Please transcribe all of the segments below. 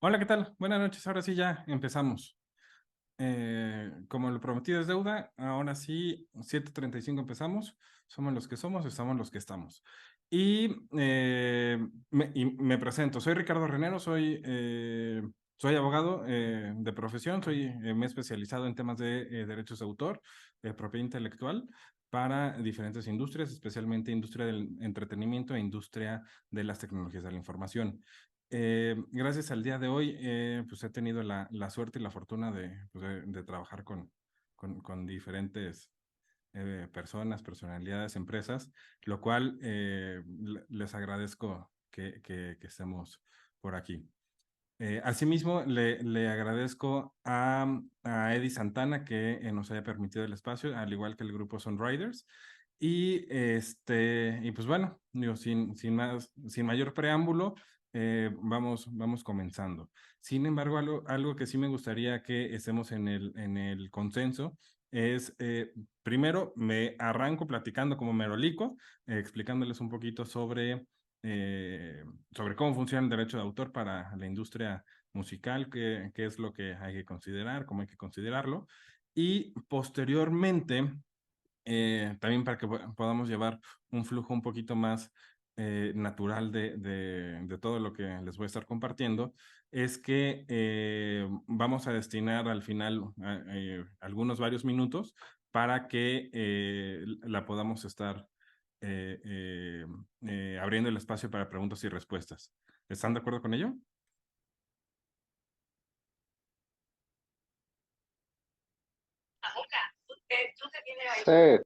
Hola, ¿qué tal? Buenas noches. Ahora sí ya empezamos. Como lo prometido es deuda, ahora sí, 7:35 empezamos. Somos los que somos, estamos los que estamos. Y me presento. Soy Ricardo Renero, soy abogado de profesión, me he especializado en temas de derechos de autor, propiedad intelectual para diferentes industrias, especialmente industria del entretenimiento e industria de las tecnologías de la información. Gracias al día de hoy, pues he tenido la suerte y la fortuna de trabajar con diferentes personas, personalidades, empresas, lo cual les agradezco que estemos por aquí. Asimismo, le agradezco a Eddie Santana que nos haya permitido el espacio, al igual que el grupo Sunriders. Y pues bueno, digo, sin mayor preámbulo, vamos comenzando. Sin embargo, algo que sí me gustaría que estemos en el consenso es, primero, me arranco platicando como merolico, explicándoles un poquito sobre cómo funciona el derecho de autor para la industria musical, qué es lo que hay que considerar, cómo hay que considerarlo. Y posteriormente, también para que podamos llevar un flujo un poquito más natural de todo lo que les voy a estar compartiendo, es que vamos a destinar al final varios minutos para que la podamos estar eh, eh, abriendo el espacio para preguntas y respuestas. ¿Están de acuerdo con ello? Sí,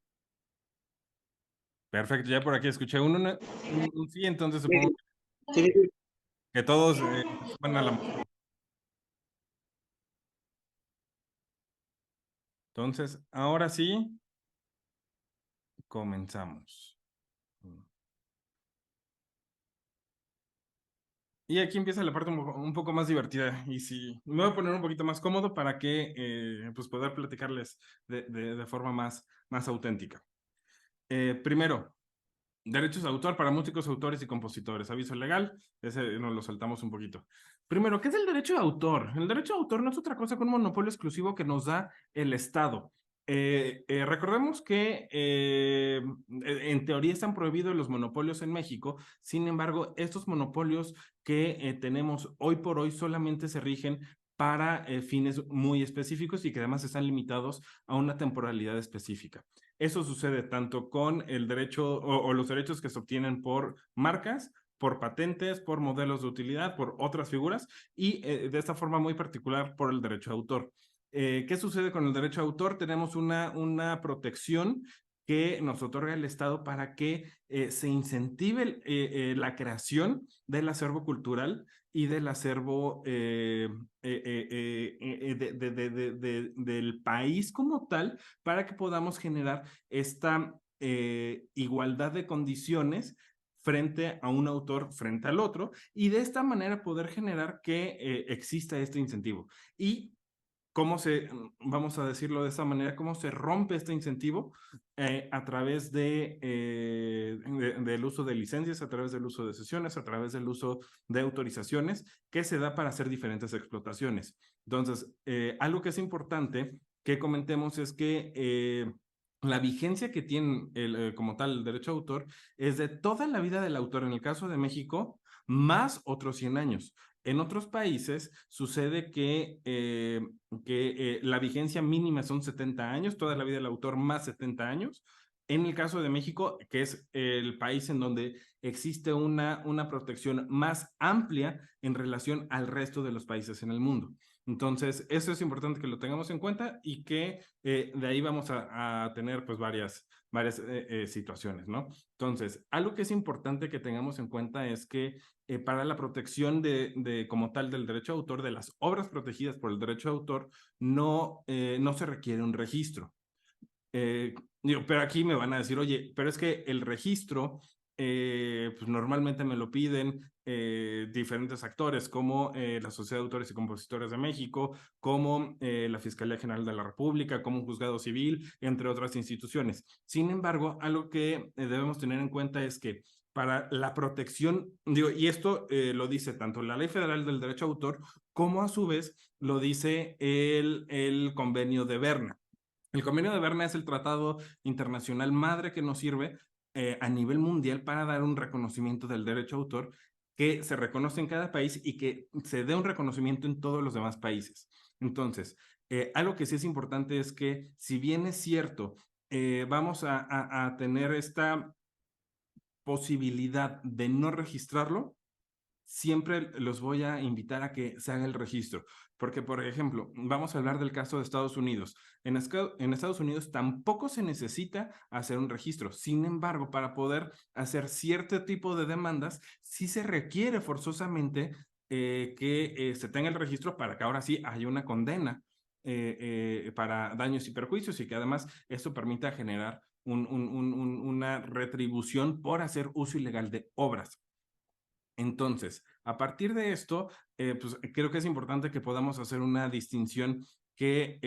Perfecto, ya por aquí escuché un sí, entonces supongo sí, que todos van a la... Entonces, ahora sí, comenzamos. Y aquí empieza la parte un poco más divertida. Y sí, me voy a poner un poquito más cómodo para que pues poder platicarles de forma más auténtica. Primero, derechos de autor para músicos, autores y compositores. Aviso legal, ese nos lo saltamos un poquito. Primero, ¿qué es el derecho de autor? El derecho de autor no es otra cosa que un monopolio exclusivo que nos da el Estado. Recordemos que en teoría están prohibidos los monopolios en México. Sin embargo, estos monopolios que tenemos hoy por hoy solamente se rigen para fines muy específicos y que además están limitados a una temporalidad específica. Eso sucede tanto con el derecho o los derechos que se obtienen por marcas, por patentes, por modelos de utilidad, por otras figuras y de esta forma muy particular por el derecho de autor. ¿Qué sucede con el derecho de autor? Tenemos una protección que nos otorga el Estado para que se incentive la creación del acervo cultural y del acervo del país como tal, para que podamos generar esta igualdad de condiciones frente a un autor frente al otro y de esta manera poder generar que exista este incentivo. Y vamos a decirlo de esa manera, cómo se rompe este incentivo a través del uso de licencias, a través del uso de sesiones, a través del uso de autorizaciones que se da para hacer diferentes explotaciones. Entonces, algo que es importante que comentemos es que la vigencia que tiene como tal el derecho de autor es de toda la vida del autor, en el caso de México, más otros 100 años. En otros países sucede que la vigencia mínima son 70 años, toda la vida del autor más 70 años. En el caso de México, que es el país en donde existe una protección más amplia en relación al resto de los países en el mundo. Entonces, eso es importante que lo tengamos en cuenta y que de ahí vamos a tener pues varias situaciones, ¿no? Entonces, algo que es importante que tengamos en cuenta es que para la protección como tal del derecho de autor, de las obras protegidas por el derecho de autor, no se requiere un registro. Pero aquí me van a decir, oye, pero es que el registro, pues normalmente me lo piden diferentes actores, como la Sociedad de Autores y Compositores de México, como la Fiscalía General de la República, como un juzgado civil, entre otras instituciones. Sin embargo, algo que debemos tener en cuenta es que para la protección, y esto lo dice tanto la Ley Federal del Derecho de Autor como a su vez lo dice el Convenio de Berna. El Convenio de Berna es el tratado internacional madre que nos sirve a nivel mundial para dar un reconocimiento del derecho a autor que se reconoce en cada país y que se dé un reconocimiento en todos los demás países. Entonces, algo que sí es importante es que, si bien es cierto, vamos a tener esta posibilidad de no registrarlo, siempre los voy a invitar a que se haga el registro. Porque, por ejemplo, vamos a hablar del caso de Estados Unidos. En Estados Unidos tampoco se necesita hacer un registro. Sin embargo, para poder hacer cierto tipo de demandas, sí se requiere forzosamente que se tenga el registro para que ahora sí haya una condena para daños y perjuicios, y que además esto permita generar una retribución por hacer uso ilegal de obras. Entonces, a partir de esto, pues creo que es importante que podamos hacer una distinción que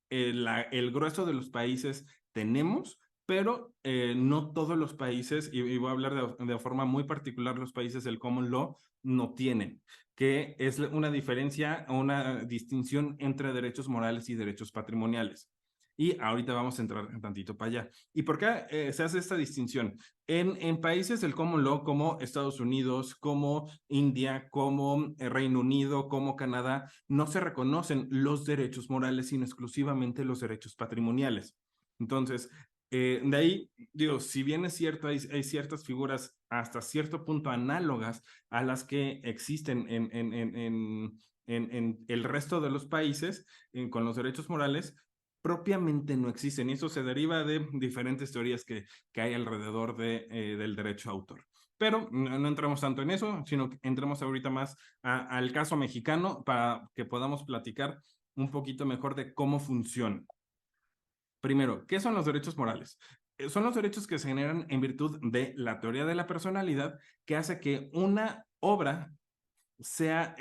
el grueso de los países tenemos, pero no todos los países, y voy a hablar de forma muy particular, los países del Common Law no tienen, que es una diferencia, una distinción entre derechos morales y derechos patrimoniales. Y ahorita vamos a entrar un tantito para allá. ¿Y por qué se hace esta distinción? En países del Common Law como Estados Unidos, como India, como Reino Unido, como Canadá, no se reconocen los derechos morales, sino exclusivamente los derechos patrimoniales. Entonces, de ahí, digo, si bien es cierto, hay ciertas figuras hasta cierto punto análogas a las que existen en el resto de los países con los derechos morales, propiamente no existen. Y eso se deriva de diferentes teorías que hay alrededor del derecho a autor. Pero no entremos tanto en eso, sino que entremos ahorita más al caso mexicano para que podamos platicar un poquito mejor de cómo funciona. Primero, ¿qué son los derechos morales? Son los derechos que se generan en virtud de la teoría de la personalidad, que hace que una obra sea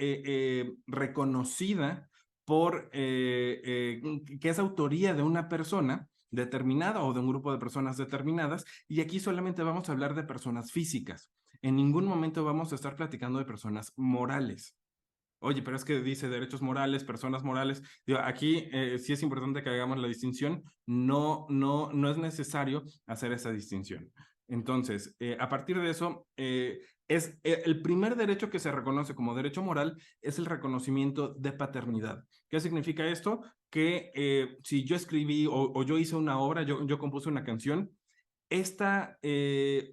reconocida por que es autoría de una persona determinada o de un grupo de personas determinadas, y aquí solamente vamos a hablar de personas físicas. En ningún momento vamos a estar platicando de personas morales. Oye, pero es que dice derechos morales, personas morales. Digo, aquí sí es importante que hagamos la distinción. No es necesario hacer esa distinción. Entonces, a partir de eso, el primer derecho que se reconoce como derecho moral es el reconocimiento de paternidad. ¿Qué significa esto? Que si yo escribí o yo hice una obra, yo compuse una canción, esta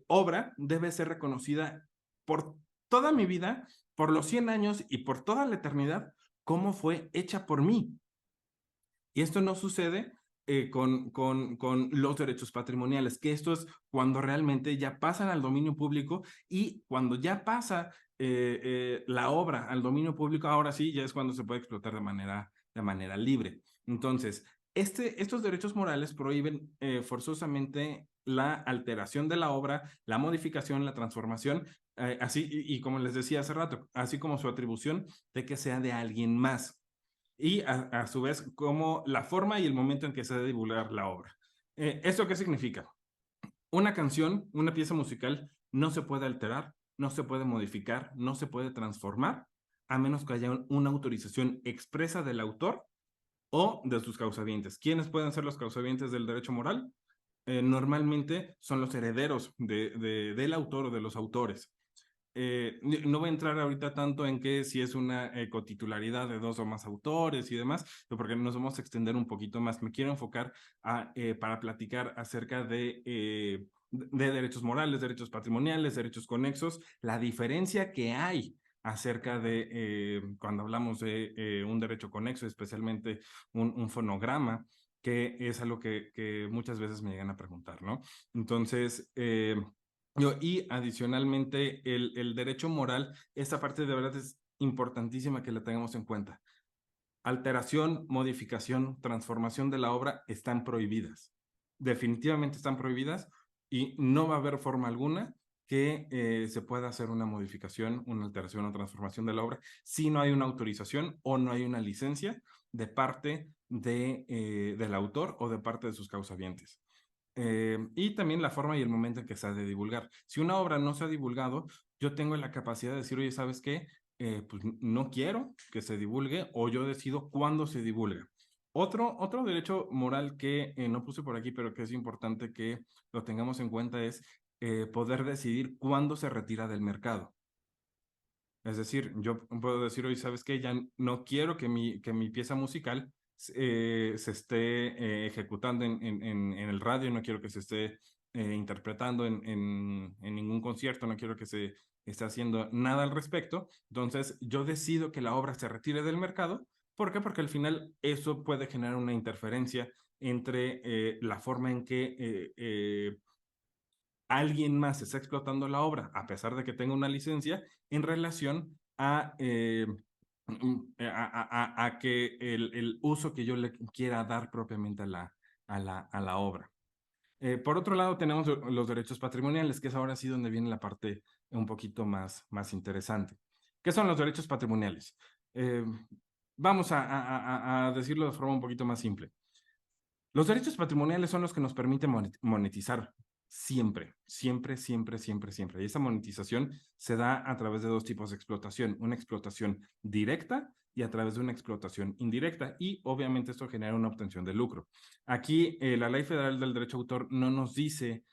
obra debe ser reconocida por toda mi vida, por los 100 años y por toda la eternidad, como fue hecha por mí. Y esto no sucede con los derechos patrimoniales, que esto es cuando realmente ya pasan al dominio público, y cuando ya pasa la obra al dominio público, ahora sí, ya es cuando se puede explotar de manera libre. Entonces, estos derechos morales prohíben forzosamente la alteración de la obra, la modificación, la transformación, así, y como les decía hace rato, así como su atribución de que sea de alguien más. Y a su vez, como la forma y el momento en que se debe divulgar la obra. ¿Esto qué significa? Una canción, una pieza musical, no se puede alterar, no se puede modificar, no se puede transformar, a menos que haya una autorización expresa del autor o de sus causavientes. ¿Quiénes pueden ser los causavientes del derecho moral? Normalmente son los herederos del autor o de los autores. No voy a entrar ahorita tanto en que si es una cotitularidad de dos o más autores y demás, porque nos vamos a extender un poquito más. Me quiero enfocar para platicar acerca de derechos morales, derechos patrimoniales, derechos conexos, la diferencia que hay acerca de cuando hablamos de un derecho conexo, especialmente un fonograma, que es algo que muchas veces me llegan a preguntar, ¿no? Entonces, y adicionalmente, el derecho moral, esta parte de verdad es importantísima que la tengamos en cuenta. Alteración, modificación, transformación de la obra están prohibidas. Definitivamente están prohibidas, y no va a haber forma alguna que se pueda hacer una modificación, una alteración o transformación de la obra si no hay una autorización o no hay una licencia de parte del autor o de parte de sus causavientes. Y también la forma y el momento en que se ha de divulgar. Si una obra no se ha divulgado, yo tengo la capacidad de decir, oye, ¿sabes qué? pues no quiero que se divulgue o yo decido cuándo se divulga. Otro derecho moral que no puse por aquí, pero que es importante que lo tengamos en cuenta es poder decidir cuándo se retira del mercado. Es decir, yo puedo decir hoy, ¿sabes qué? Ya no quiero que mi pieza musical se esté ejecutando en el radio, no quiero que se esté interpretando en ningún concierto, no quiero que se esté haciendo nada al respecto. Entonces, yo decido que la obra se retire del mercado. ¿Por qué? Porque al final eso puede generar una interferencia entre la forma en que alguien más está explotando la obra, a pesar de que tenga una licencia, en relación a que el uso que yo le quiera dar propiamente a la obra. Por otro lado, tenemos los derechos patrimoniales, que es ahora sí donde viene la parte un poquito más interesante. ¿Qué son los derechos patrimoniales? Vamos a decirlo de forma un poquito más simple. Los derechos patrimoniales son los que nos permiten monetizar siempre, siempre, siempre, siempre, siempre. Y esa monetización se da a través de dos tipos de explotación, una explotación directa y a través de una explotación indirecta. Y obviamente esto genera una obtención de lucro. Aquí la Ley Federal del Derecho de Autor no nos dice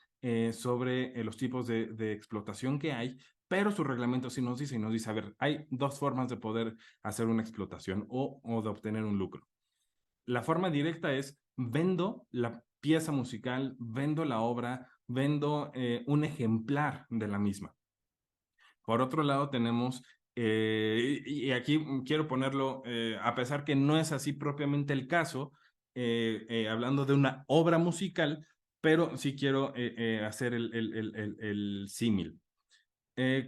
sobre los tipos de explotación que hay, pero su reglamento sí nos dice, y nos dice, a ver, hay dos formas de poder hacer una explotación o de obtener un lucro. La forma directa es vendo la pieza musical, vendo la obra, vendo un ejemplar de la misma. Por otro lado, tenemos, y aquí quiero ponerlo, a pesar que no es así propiamente el caso, hablando de una obra musical, pero sí quiero hacer el símil.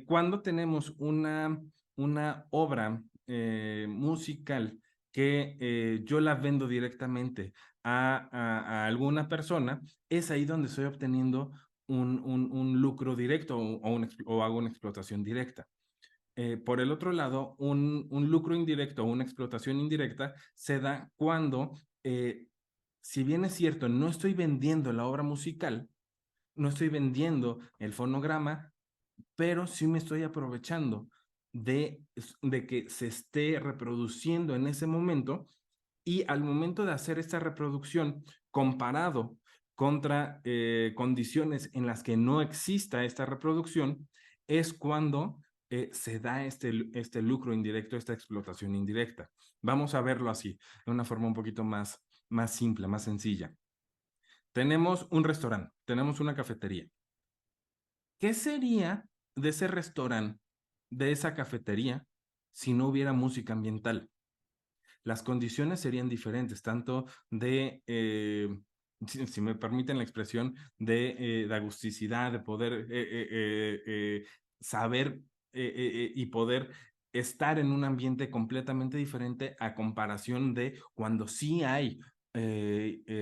Cuando tenemos una obra musical que yo la vendo directamente a alguna persona, es ahí donde estoy obteniendo un lucro directo o hago una explotación directa. Por el otro lado, un lucro indirecto o una explotación indirecta se da cuando, si bien es cierto, no estoy vendiendo la obra musical, no estoy vendiendo el fonograma, pero sí me estoy aprovechando de que se esté reproduciendo en ese momento y al momento de hacer esta reproducción comparado contra condiciones en las que no exista esta reproducción, es cuando se da este lucro indirecto, esta explotación indirecta. Vamos a verlo así, de una forma un poquito más simple, más sencilla. Tenemos un restaurante, tenemos una cafetería. ¿Qué sería de ese restaurante, de esa cafetería, si no hubiera música ambiental? Las condiciones serían diferentes, tanto de, si me permiten la expresión, de agusticidad, de poder saber y poder estar en un ambiente completamente diferente a comparación de cuando sí hay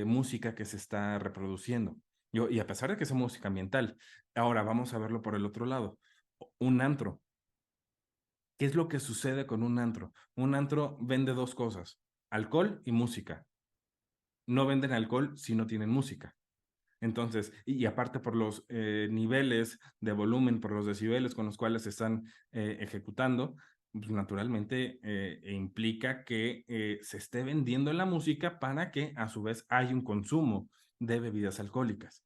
música que se está reproduciendo. Y a pesar de que es música ambiental, ahora vamos a verlo por el otro lado. Un antro. ¿Qué es lo que sucede con un antro? Un antro vende dos cosas, alcohol y música. No venden alcohol si no tienen música. Entonces, y aparte por los niveles de volumen, por los decibeles con los cuales se están ejecutando, pues naturalmente implica que se esté vendiendo la música para que a su vez haya un consumo de bebidas alcohólicas.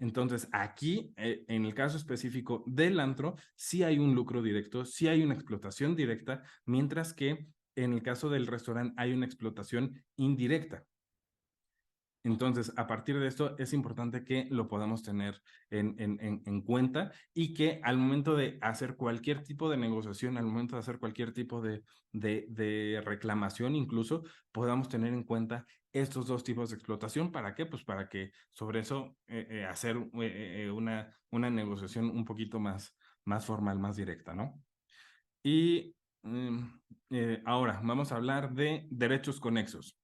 Entonces, aquí, en el caso específico del antro, sí hay un lucro directo, sí hay una explotación directa, mientras que en el caso del restaurante hay una explotación indirecta. Entonces, a partir de esto, es importante que lo podamos tener en cuenta y que al momento de hacer cualquier tipo de negociación, al momento de hacer cualquier tipo de reclamación, incluso, podamos tener en cuenta estos dos tipos de explotación. ¿Para qué? Pues para que sobre eso hacer una negociación un poquito más formal, más directa, ¿no? Y ahora vamos a hablar de derechos conexos.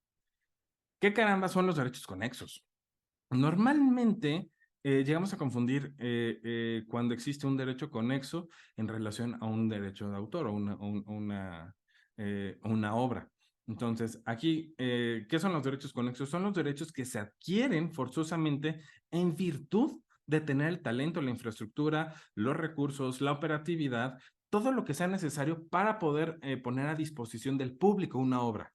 ¿Qué caramba son los derechos conexos? Normalmente llegamos a confundir cuando existe un derecho conexo en relación a un derecho de autor o una obra. Entonces, aquí, ¿qué son los derechos conexos? Son los derechos que se adquieren forzosamente en virtud de tener el talento, la infraestructura, los recursos, la operatividad todo lo que sea necesario para poder poner a disposición del público una obra.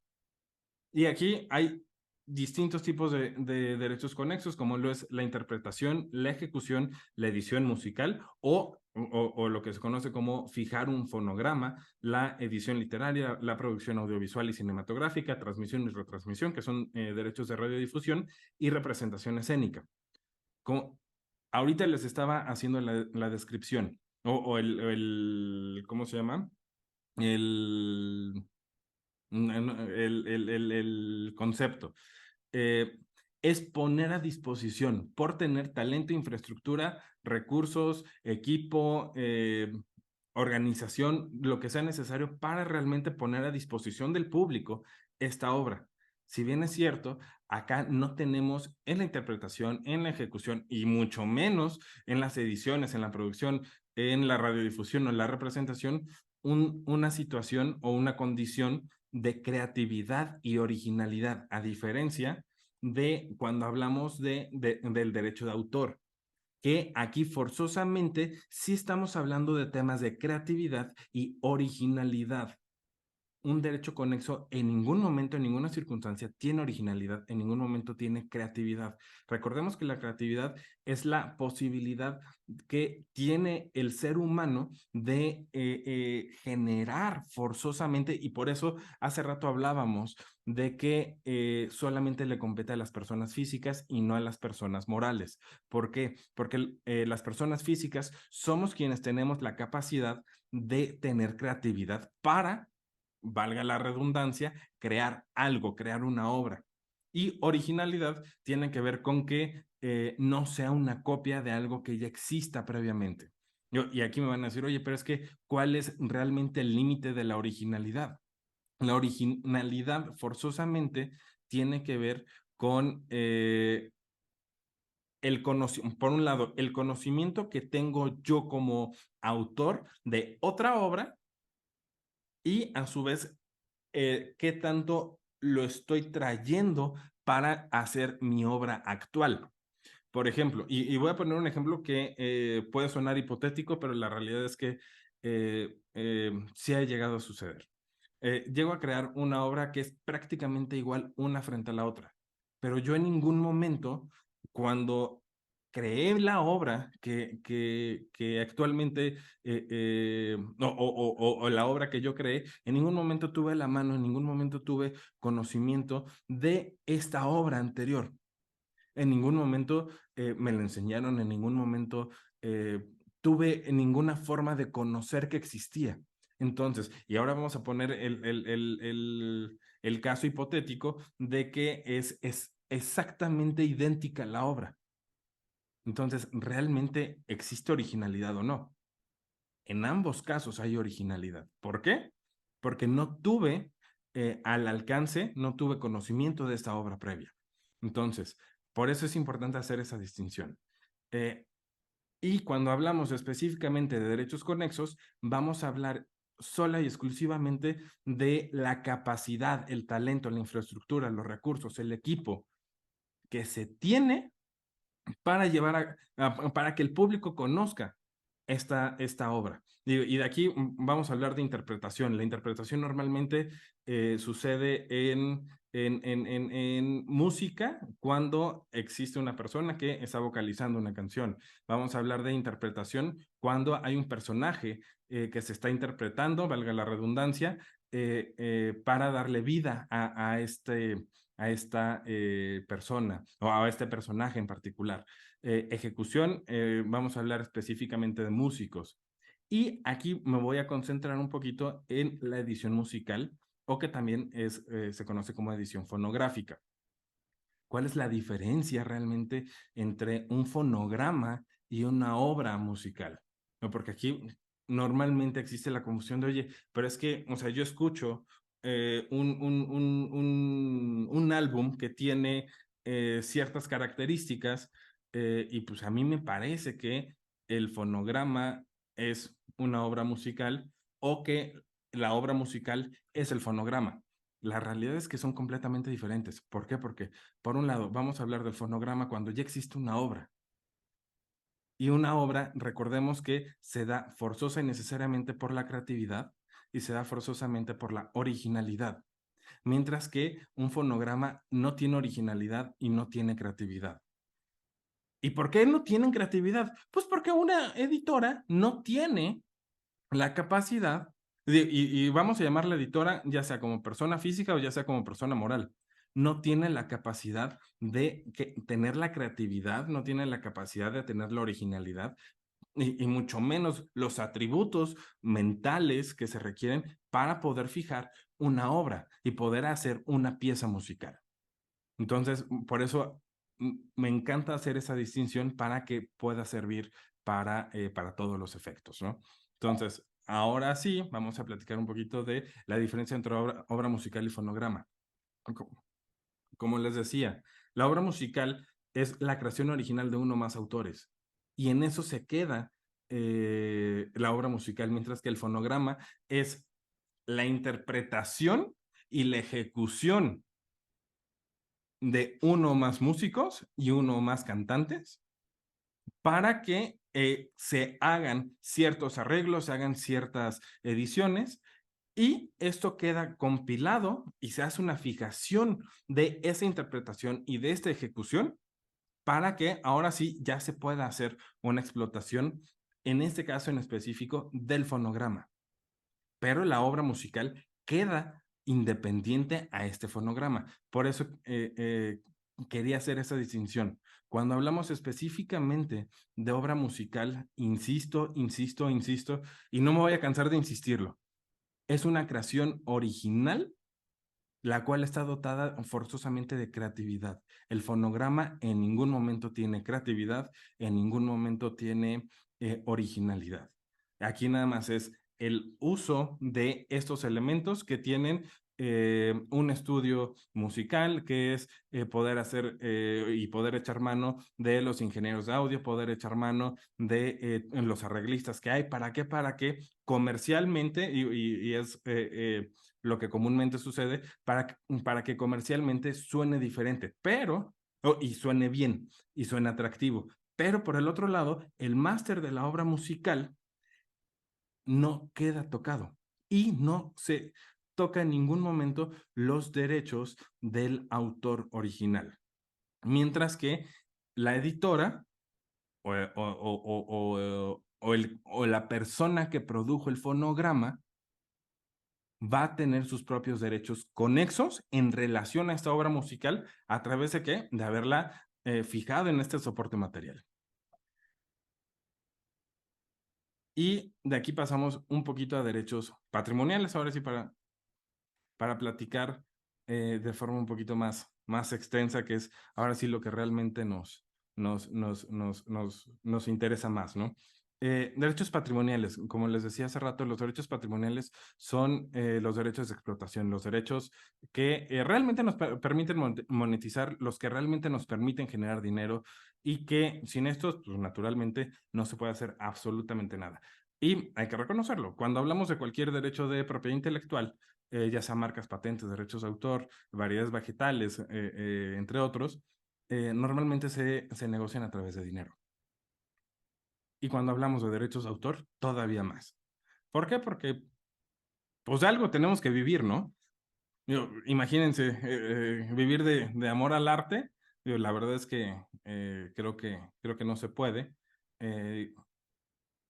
Y aquí hay distintos tipos de derechos conexos, como lo es la interpretación, la ejecución, la edición musical o lo que se conoce como fijar un fonograma, la edición literaria, la producción audiovisual y cinematográfica, transmisión y retransmisión, que son derechos de radiodifusión, y representación escénica. Como, ahorita les estaba haciendo la descripción, o ¿cómo se llama? El, el concepto. Eh, es poner a disposición por tener talento, infraestructura, recursos, equipo, organización, lo que sea necesario para realmente poner a disposición del público esta obra. Si bien es cierto, acá no tenemos en la interpretación, en la ejecución y mucho menos en las ediciones, en la producción, en la radiodifusión o en la representación, una situación o una condición de creatividad y originalidad, a diferencia de cuando hablamos del derecho de autor, que aquí forzosamente sí estamos hablando de temas de creatividad y originalidad. Un derecho conexo en ningún momento, en ninguna circunstancia tiene originalidad, en ningún momento tiene creatividad. Recordemos que la creatividad es la posibilidad que tiene el ser humano de generar forzosamente, y por eso hace rato hablábamos de que solamente le compete a las personas físicas y no a las personas morales. ¿Por qué? Porque las personas físicas somos quienes tenemos la capacidad de tener creatividad para, valga la redundancia, crear algo, crear una obra. Y originalidad tiene que ver con que no sea una copia de algo que ya exista previamente. Y aquí me van a decir, oye, pero es que, ¿cuál es realmente el límite de la originalidad? La originalidad forzosamente tiene que ver con por un lado, el conocimiento que tengo yo como autor de otra obra, y a su vez qué tanto lo estoy trayendo para hacer mi obra actual. Por ejemplo, y voy a poner un ejemplo que puede sonar hipotético, pero la realidad es que sí ha llegado a suceder. Llego a crear una obra que es prácticamente igual una frente a la otra, pero yo en ningún momento, cuando creé la obra que actualmente, o la obra que yo creé, en ningún momento tuve la mano, en ningún momento tuve conocimiento de esta obra anterior. En ningún momento me la enseñaron, en ningún momento tuve ninguna forma de conocer que existía. Entonces, y ahora vamos a poner el caso hipotético de que es exactamente idéntica la obra. Entonces, ¿realmente existe originalidad o no? En ambos casos hay originalidad. ¿Por qué? Porque no tuve al alcance, no tuve conocimiento de esta obra previa. Entonces, por eso es importante hacer esa distinción. Eh, y cuando hablamos específicamente de derechos conexos, vamos a hablar sola y exclusivamente de la capacidad, el talento, la infraestructura, los recursos, el equipo que se tiene para llevar para que el público conozca esta obra. Y de aquí vamos a hablar de interpretación. La interpretación normalmente sucede en música cuando existe una persona que está vocalizando una canción. Vamos a hablar de interpretación cuando hay un personaje que se está interpretando, valga la redundancia, para darle vida a esta persona o a este personaje en particular. Ejecución, vamos a hablar específicamente de músicos. Y aquí me voy a concentrar un poquito en la edición musical, o que también se conoce como edición fonográfica. ¿Cuál es la diferencia realmente entre un fonograma y una obra musical? ¿No? Porque aquí normalmente existe la confusión de, oye, pero es que, o sea, yo escucho un álbum que tiene ciertas características, y pues a mí me parece que el fonograma es una obra musical, o que la obra musical es el fonograma. La realidad es que son completamente diferentes. ¿Por qué? Porque, por un lado, vamos a hablar del fonograma cuando ya existe una obra. Y una obra, recordemos que se da forzosa y necesariamente por la creatividad y se da forzosamente por la originalidad, mientras que un fonograma no tiene originalidad y no tiene creatividad. ¿Y por qué no tienen creatividad? Pues porque una editora no tiene la capacidad, y vamos a llamarla editora, ya sea como persona física o ya sea como persona moral, no tiene la capacidad de tener la creatividad, no tiene la capacidad de tener la originalidad, y mucho menos los atributos mentales que se requieren para poder fijar una obra y poder hacer una pieza musical. Entonces, por eso me encanta hacer esa distinción para que pueda servir para todos los efectos, ¿no? Entonces, ahora sí, vamos a platicar un poquito de la diferencia entre obra musical y fonograma. Como les decía, la obra musical es la creación original de uno o más autores y en eso se queda la obra musical, mientras que el fonograma es la interpretación y la ejecución de uno o más músicos y uno o más cantantes para que se hagan ciertos arreglos, se hagan ciertas ediciones y esto queda compilado y se hace una fijación de esa interpretación y de esta ejecución para que ahora sí ya se pueda hacer una explotación, en este caso en específico, del fonograma. Pero la obra musical queda independiente a este fonograma. Por eso quería hacer esa distinción. Cuando hablamos específicamente de obra musical, insisto, y no me voy a cansar de insistirlo, es una creación original la cual está dotada forzosamente de creatividad. El fonograma en ningún momento tiene creatividad, en ningún momento tiene originalidad. Aquí nada más es el uso de estos elementos que tienen un estudio musical, que es poder hacer y poder echar mano de los ingenieros de audio, poder echar mano de los arreglistas que hay. ¿Para qué? Para que comercialmente, y es lo que comúnmente sucede, para que comercialmente suene diferente, pero, y suene bien, y suene atractivo. Pero por el otro lado, el máster de la obra musical no queda tocado y no se toca en ningún momento los derechos del autor original. Mientras que la editora o la persona que produjo el fonograma va a tener sus propios derechos conexos en relación a esta obra musical a través de qué? De haberla fijado en este soporte material. Y de aquí pasamos un poquito a derechos patrimoniales, ahora sí para platicar de forma un poquito más extensa, que es ahora sí lo que realmente nos interesa más, ¿no? Derechos patrimoniales, como les decía hace rato, los derechos patrimoniales son los derechos de explotación, los derechos que realmente nos permiten monetizar, los que realmente nos permiten generar dinero y que sin estos, pues naturalmente no se puede hacer absolutamente nada. Y hay que reconocerlo, cuando hablamos de cualquier derecho de propiedad intelectual, ya sea marcas, patentes, derechos de autor, variedades vegetales, entre otros, normalmente se negocian a través de dinero. Y cuando hablamos de derechos de autor, todavía más. ¿Por qué? Porque pues de algo tenemos que vivir, ¿no? Imagínense, vivir de amor al arte, la verdad es que creo que no se puede.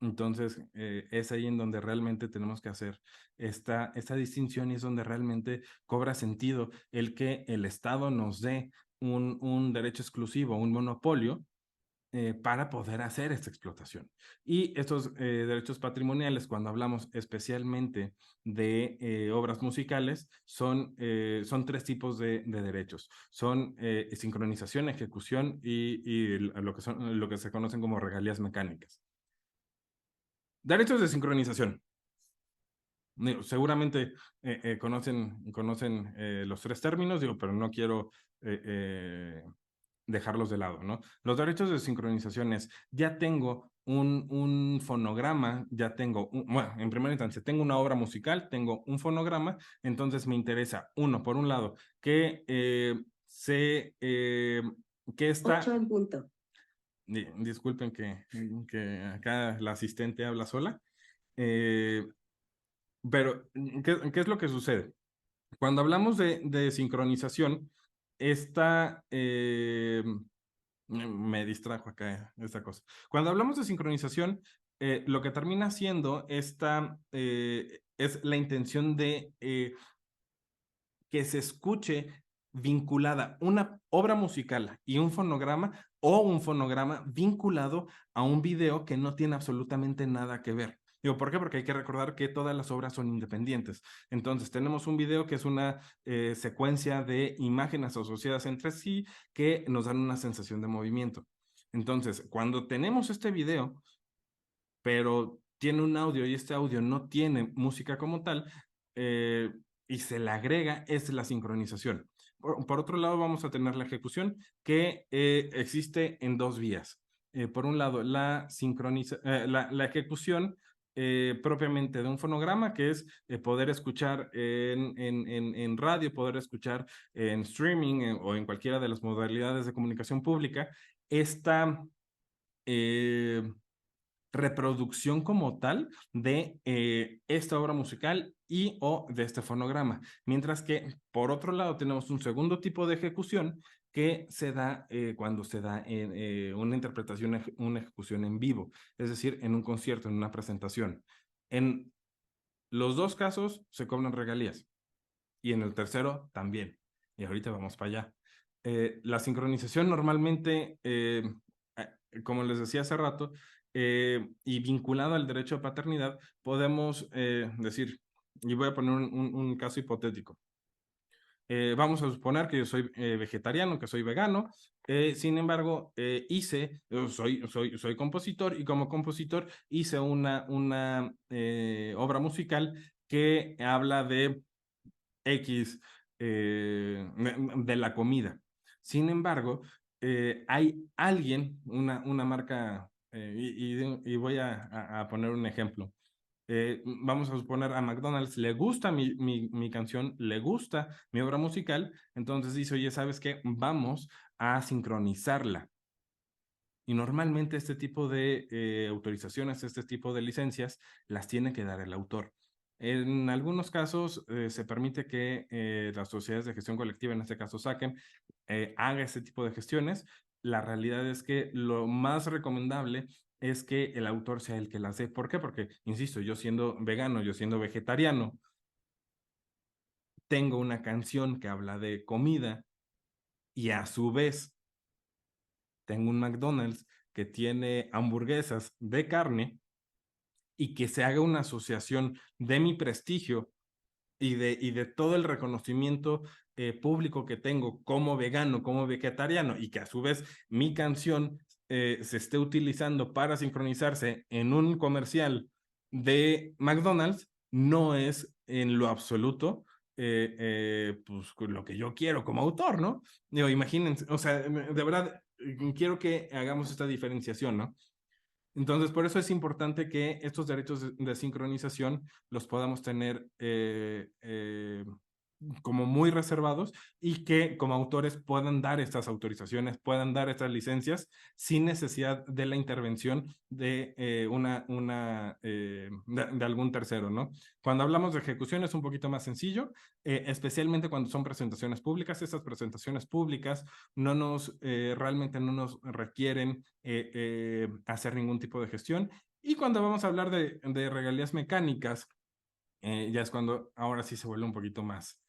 Entonces, es ahí en donde realmente tenemos que hacer esta distinción y es donde realmente cobra sentido el que el Estado nos dé un derecho exclusivo, un monopolio para poder hacer esta explotación. Y estos derechos patrimoniales, cuando hablamos especialmente de obras musicales, son tres tipos de derechos. Son sincronización, ejecución y lo que se conocen como regalías mecánicas. Derechos de sincronización. Seguramente conocen los tres términos, pero no quiero dejarlos de lado, ¿no? Los derechos de sincronización es, ya tengo un fonograma, ya tengo, bueno, en primera instancia, tengo una obra musical, tengo un fonograma, entonces me interesa, por un lado, que que está... 8 en punto. Disculpen que acá la asistente habla sola, eh, pero ¿qué es lo que sucede? Cuando hablamos de sincronización, esta, me distrajo acá esta cosa. Cuando hablamos de sincronización, lo que termina siendo esta es la intención de que se escuche vinculada una obra musical y un fonograma o un fonograma vinculado a un video que no tiene absolutamente nada que ver. Digo, ¿por qué? Porque hay que recordar que todas las obras son independientes. Entonces, tenemos un video que es una secuencia de imágenes asociadas entre sí que nos dan una sensación de movimiento. Entonces, cuando tenemos este video, pero tiene un audio y este audio no tiene música como tal, eh, y se le agrega, es la sincronización. Por otro lado, vamos a tener la ejecución que existe en dos vías. Por un lado, la ejecución propiamente de un fonograma, que es poder escuchar en radio, poder escuchar en streaming o en cualquiera de las modalidades de comunicación pública, esta eh, reproducción como tal de esta obra musical y o de este fonograma. Mientras que, por otro lado, tenemos un segundo tipo de ejecución que se da cuando se da una interpretación, una ejecución en vivo, es decir, en un concierto, en una presentación. En los dos casos se cobran regalías y en el tercero también. Y ahorita vamos para allá. La sincronización normalmente, como les decía hace rato, y vinculado al derecho de paternidad, podemos decir, y voy a poner un caso hipotético. Vamos a suponer que yo soy vegetariano, que soy vegano. Sin embargo, soy compositor y como compositor hice una obra musical que habla de X de la comida. Sin embargo, hay alguien, una marca, y voy a poner un ejemplo. Vamos a suponer a McDonald's le gusta mi canción, le gusta mi obra musical, entonces dice, oye, ¿sabes qué? Vamos a sincronizarla. Y normalmente este tipo de autorizaciones, este tipo de licencias, las tiene que dar el autor. En algunos casos se permite que las sociedades de gestión colectiva, en este caso SACEM, haga ese tipo de gestiones. La realidad es que lo más recomendable es que el autor sea el que las dé. ¿Por qué? Porque, insisto, yo siendo vegano, yo siendo vegetariano, tengo una canción que habla de comida y a su vez tengo un McDonald's que tiene hamburguesas de carne y que se haga una asociación de mi prestigio y de todo el reconocimiento público que tengo como vegano, como vegetariano, y que a su vez mi canción se esté utilizando para sincronizarse en un comercial de McDonald's, no es en lo absoluto pues lo que yo quiero como autor, ¿no? Digo, imagínense, o sea, de verdad, quiero que hagamos esta diferenciación, ¿no? Entonces, por eso es importante que estos derechos de sincronización los podamos tener como muy reservados y que como autores puedan dar estas autorizaciones, puedan dar estas licencias sin necesidad de la intervención de, de algún tercero, ¿no? Cuando hablamos de ejecución es un poquito más sencillo, especialmente cuando son presentaciones públicas. Estas presentaciones públicas realmente no nos requieren hacer ningún tipo de gestión. Y cuando vamos a hablar de regalías mecánicas, ya es cuando ahora sí se vuelve un poquito más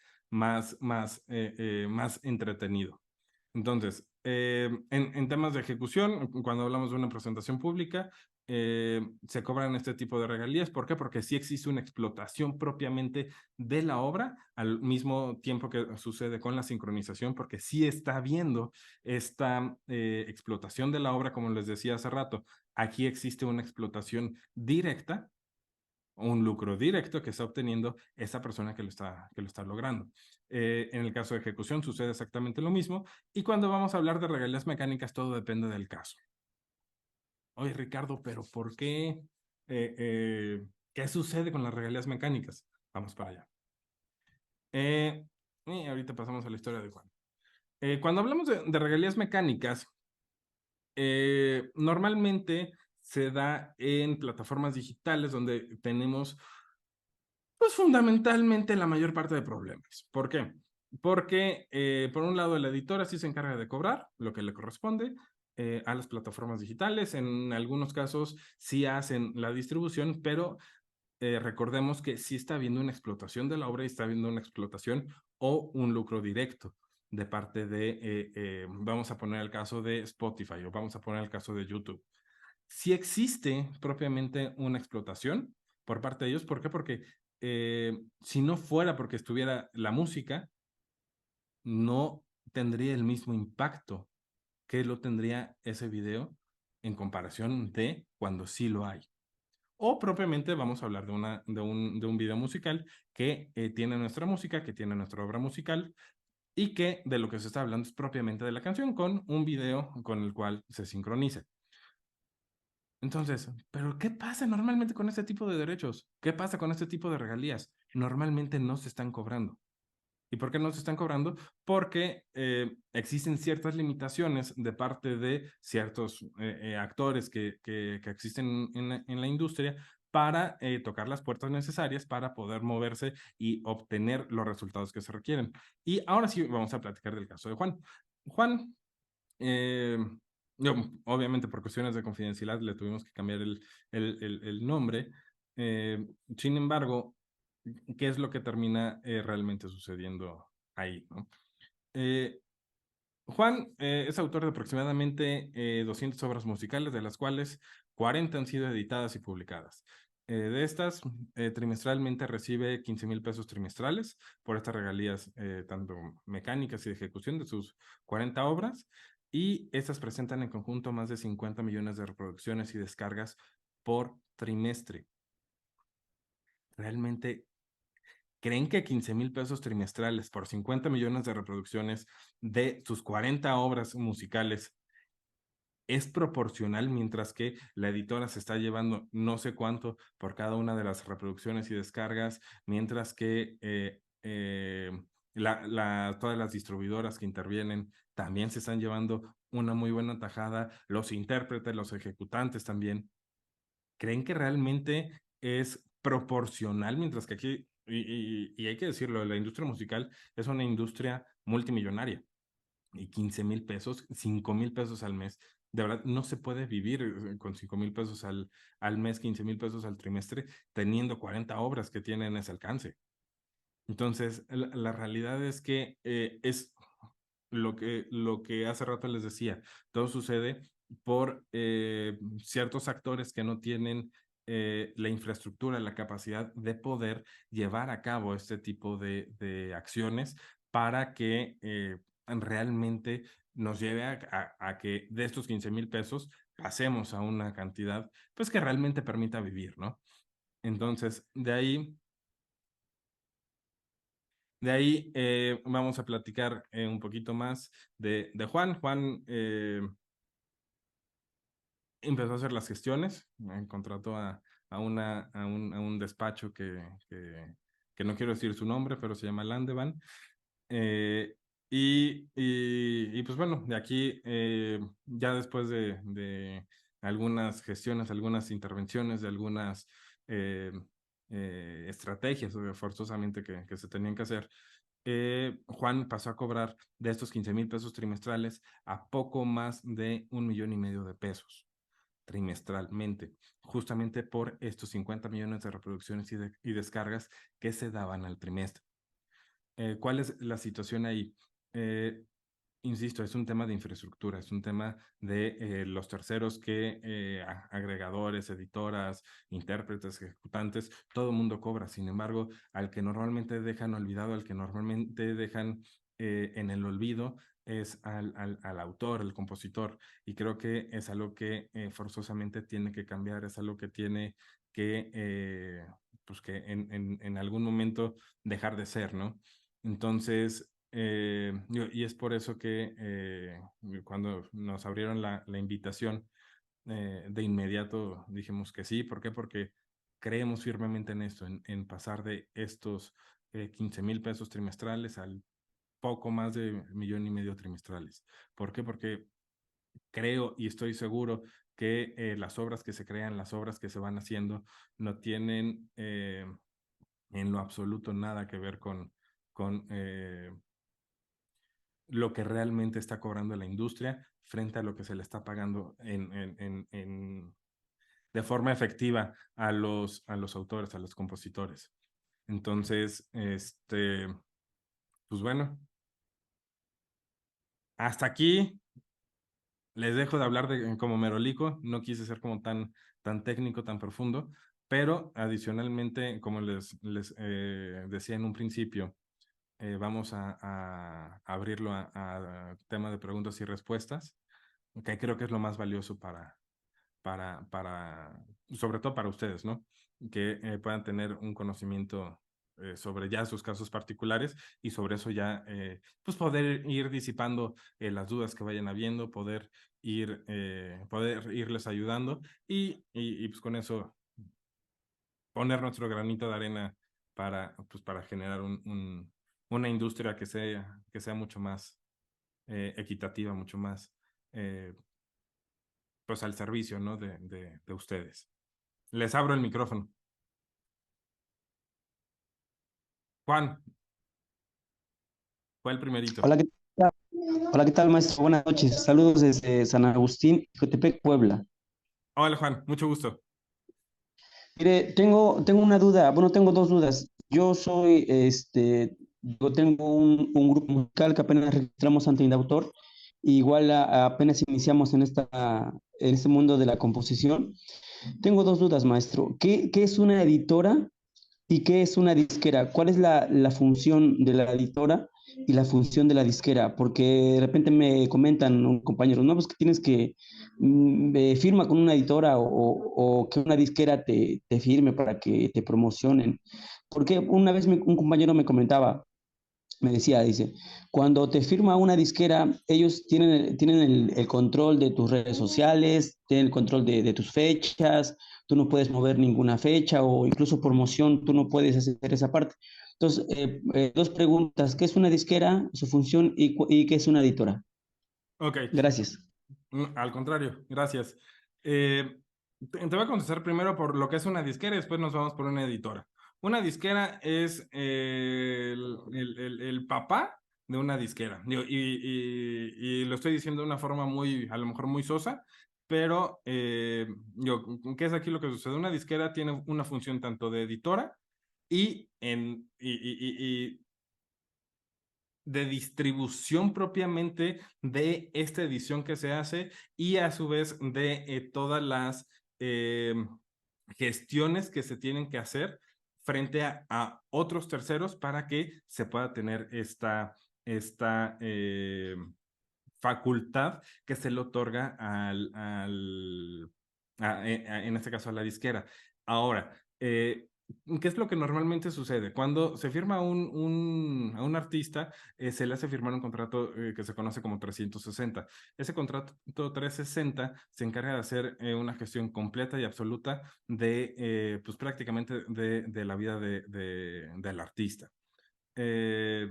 entretenido. Entonces, en temas de ejecución, cuando hablamos de una presentación pública, se cobran este tipo de regalías. ¿Por qué? Porque sí existe una explotación propiamente de la obra al mismo tiempo que sucede con la sincronización, porque sí está habiendo esta explotación de la obra, como les decía hace rato. Aquí existe una explotación directa, un lucro directo que está obteniendo esa persona que lo está logrando. En el caso de ejecución sucede exactamente lo mismo. Y cuando vamos a hablar de regalías mecánicas, todo depende del caso. Oye, Ricardo, pero ¿por qué? ¿Qué sucede con las regalías mecánicas? Vamos para allá. Y ahorita pasamos a la historia de Juan. Cuando hablamos de regalías mecánicas, normalmente se da en plataformas digitales donde tenemos, pues fundamentalmente la mayor parte de problemas. ¿Por qué? Porque, por un lado, la editora sí se encarga de cobrar lo que le corresponde a las plataformas digitales. En algunos casos sí hacen la distribución, pero recordemos que sí está habiendo una explotación de la obra y está habiendo una explotación o un lucro directo de parte de, vamos a poner el caso de Spotify o vamos a poner el caso de YouTube. Si existe propiamente una explotación por parte de ellos, ¿por qué? Porque si no fuera porque estuviera la música, no tendría el mismo impacto que lo tendría ese video en comparación de cuando sí lo hay. O propiamente vamos a hablar de un video musical que tiene nuestra música, que tiene nuestra obra musical y que de lo que se está hablando es propiamente de la canción con un video con el cual se sincroniza. Entonces, ¿pero qué pasa normalmente con este tipo de derechos? ¿Qué pasa con este tipo de regalías? Normalmente no se están cobrando. ¿Y por qué no se están cobrando? Porque existen ciertas limitaciones de parte de ciertos actores que existen en la industria para tocar las puertas necesarias para poder moverse y obtener los resultados que se requieren. Y ahora sí vamos a platicar del caso de Juan. Juan, eh, yo, obviamente por cuestiones de confidencialidad le tuvimos que cambiar el nombre. Sin embargo, ¿qué es lo que termina realmente sucediendo ahí, ¿no? Eh, Juan es autor de aproximadamente 200 obras musicales, de las cuales 40 han sido editadas y publicadas. De estas, trimestralmente recibe 15,000 pesos trimestrales por estas regalías, tanto mecánicas y de ejecución de sus 40 obras, y estas presentan en conjunto más de 50 millones de reproducciones y descargas por trimestre. Realmente, ¿creen que 15,000 pesos trimestrales por 50 millones de reproducciones de sus 40 obras musicales es proporcional, mientras que la editora se está llevando no sé cuánto por cada una de las reproducciones y descargas, mientras que todas las distribuidoras que intervienen también se están llevando una muy buena tajada, los intérpretes, los ejecutantes también? ¿Creen que realmente es proporcional? Mientras que aquí, y hay que decirlo, la industria musical es una industria multimillonaria y 15,000 pesos, 5,000 pesos al mes. De verdad, no se puede vivir con 5,000 pesos al mes, 15,000 pesos al trimestre, teniendo 40 obras que tienen ese alcance. Entonces, la realidad es que es lo que hace rato les decía, todo sucede por ciertos actores que no tienen la infraestructura, la capacidad de poder llevar a cabo este tipo de acciones para que realmente nos lleve a que de estos 15,000 pesos pasemos a una cantidad pues que realmente permita vivir, ¿no? Entonces, de ahí vamos a platicar un poquito más de Juan. Juan empezó a hacer las gestiones, contrató a un despacho que no quiero decir su nombre, pero se llama Landevan. Eh, y pues bueno, de aquí, ya después de algunas gestiones, algunas intervenciones, de algunas eh, estrategias forzosamente que se tenían que hacer, Juan pasó a cobrar de estos 15,000 pesos trimestrales a poco más de 1,5 millones de pesos trimestralmente, justamente por estos 50 millones de reproducciones y descargas que se daban al trimestre. ¿Cuál es la situación ahí? Eh, Insisto, es un tema de infraestructura, es un tema de los terceros que agregadores, editoras, intérpretes, ejecutantes, todo el mundo cobra. Sin embargo, al que normalmente dejan olvidado, al que normalmente dejan en el olvido, es al autor, al compositor. Y creo que es algo que forzosamente tiene que cambiar, es algo que tiene que, pues que en algún momento dejar de ser, ¿no? Entonces, y es por eso que cuando nos abrieron la invitación, de inmediato dijimos que sí. ¿Por qué? Porque creemos firmemente en esto, en pasar de estos 15,000 pesos trimestrales al poco más de 1,5 millones trimestrales. ¿Por qué? Porque creo y estoy seguro que las obras que se crean, las obras que se van haciendo, no tienen en lo absoluto nada que ver con lo que realmente está cobrando la industria frente a lo que se le está pagando de forma efectiva a los autores, a los compositores. Entonces, pues bueno, hasta aquí les dejo de hablar como merolico, no quise ser como tan técnico, tan profundo, pero adicionalmente, como les decía en un principio, vamos a abrirlo a tema de preguntas y respuestas, que creo que es lo más valioso sobre todo para ustedes, ¿no? Que puedan tener un conocimiento sobre ya sus casos particulares y sobre eso ya, pues poder ir disipando las dudas que vayan habiendo, poder irles ayudando y pues con eso poner nuestro granito de arena para generar una industria que sea mucho más equitativa, mucho más eh, pues al servicio, ¿no? de ustedes. Les abro el micrófono. Juan, fue el primerito. Hola, ¿qué tal? Hola, ¿qué tal, maestro? Buenas noches. Saludos desde San Agustín, Ecotepec, Puebla. Hola, Juan, mucho gusto. Mire, tengo una duda, bueno, tengo dos dudas. Yo tengo un grupo musical que apenas registramos ante Indautor, igual apenas iniciamos en este mundo de la composición. Tengo dos dudas, maestro. ¿Qué es una editora y qué es una disquera? ¿Cuál es la función de la editora y la función de la disquera? Porque de repente me comentan un compañero, no, pues que tienes que firma con una editora o que una disquera te firme para que te promocionen. Porque una vez un compañero me comentaba, dice, cuando te firma una disquera, ellos tienen el control de tus redes sociales, tienen el control de tus fechas, tú no puedes mover ninguna fecha o incluso promoción, tú no puedes hacer esa parte. Entonces, dos preguntas, ¿qué es una disquera, su función y qué es una editora? Ok, Gracias. al contrario, gracias. Te voy a contestar primero por lo que es una disquera y después nos vamos por una editora. Una disquera es el papá de una disquera. Digo, y lo estoy diciendo de una forma a lo mejor muy sosa, pero ¿qué es aquí lo que sucede? Una disquera tiene una función tanto de editora y, y de distribución propiamente de esta edición que se hace y a su vez de todas las eh, gestiones que se tienen que hacer frente a otros terceros para que se pueda tener esta facultad que se le otorga en este caso a la disquera. Ahora, ¿qué es lo que normalmente sucede? Cuando se firma a un artista, se le hace firmar un contrato que se conoce como 360. Ese contrato 360 se encarga de hacer una gestión completa y absoluta pues prácticamente de la vida del artista. Eh,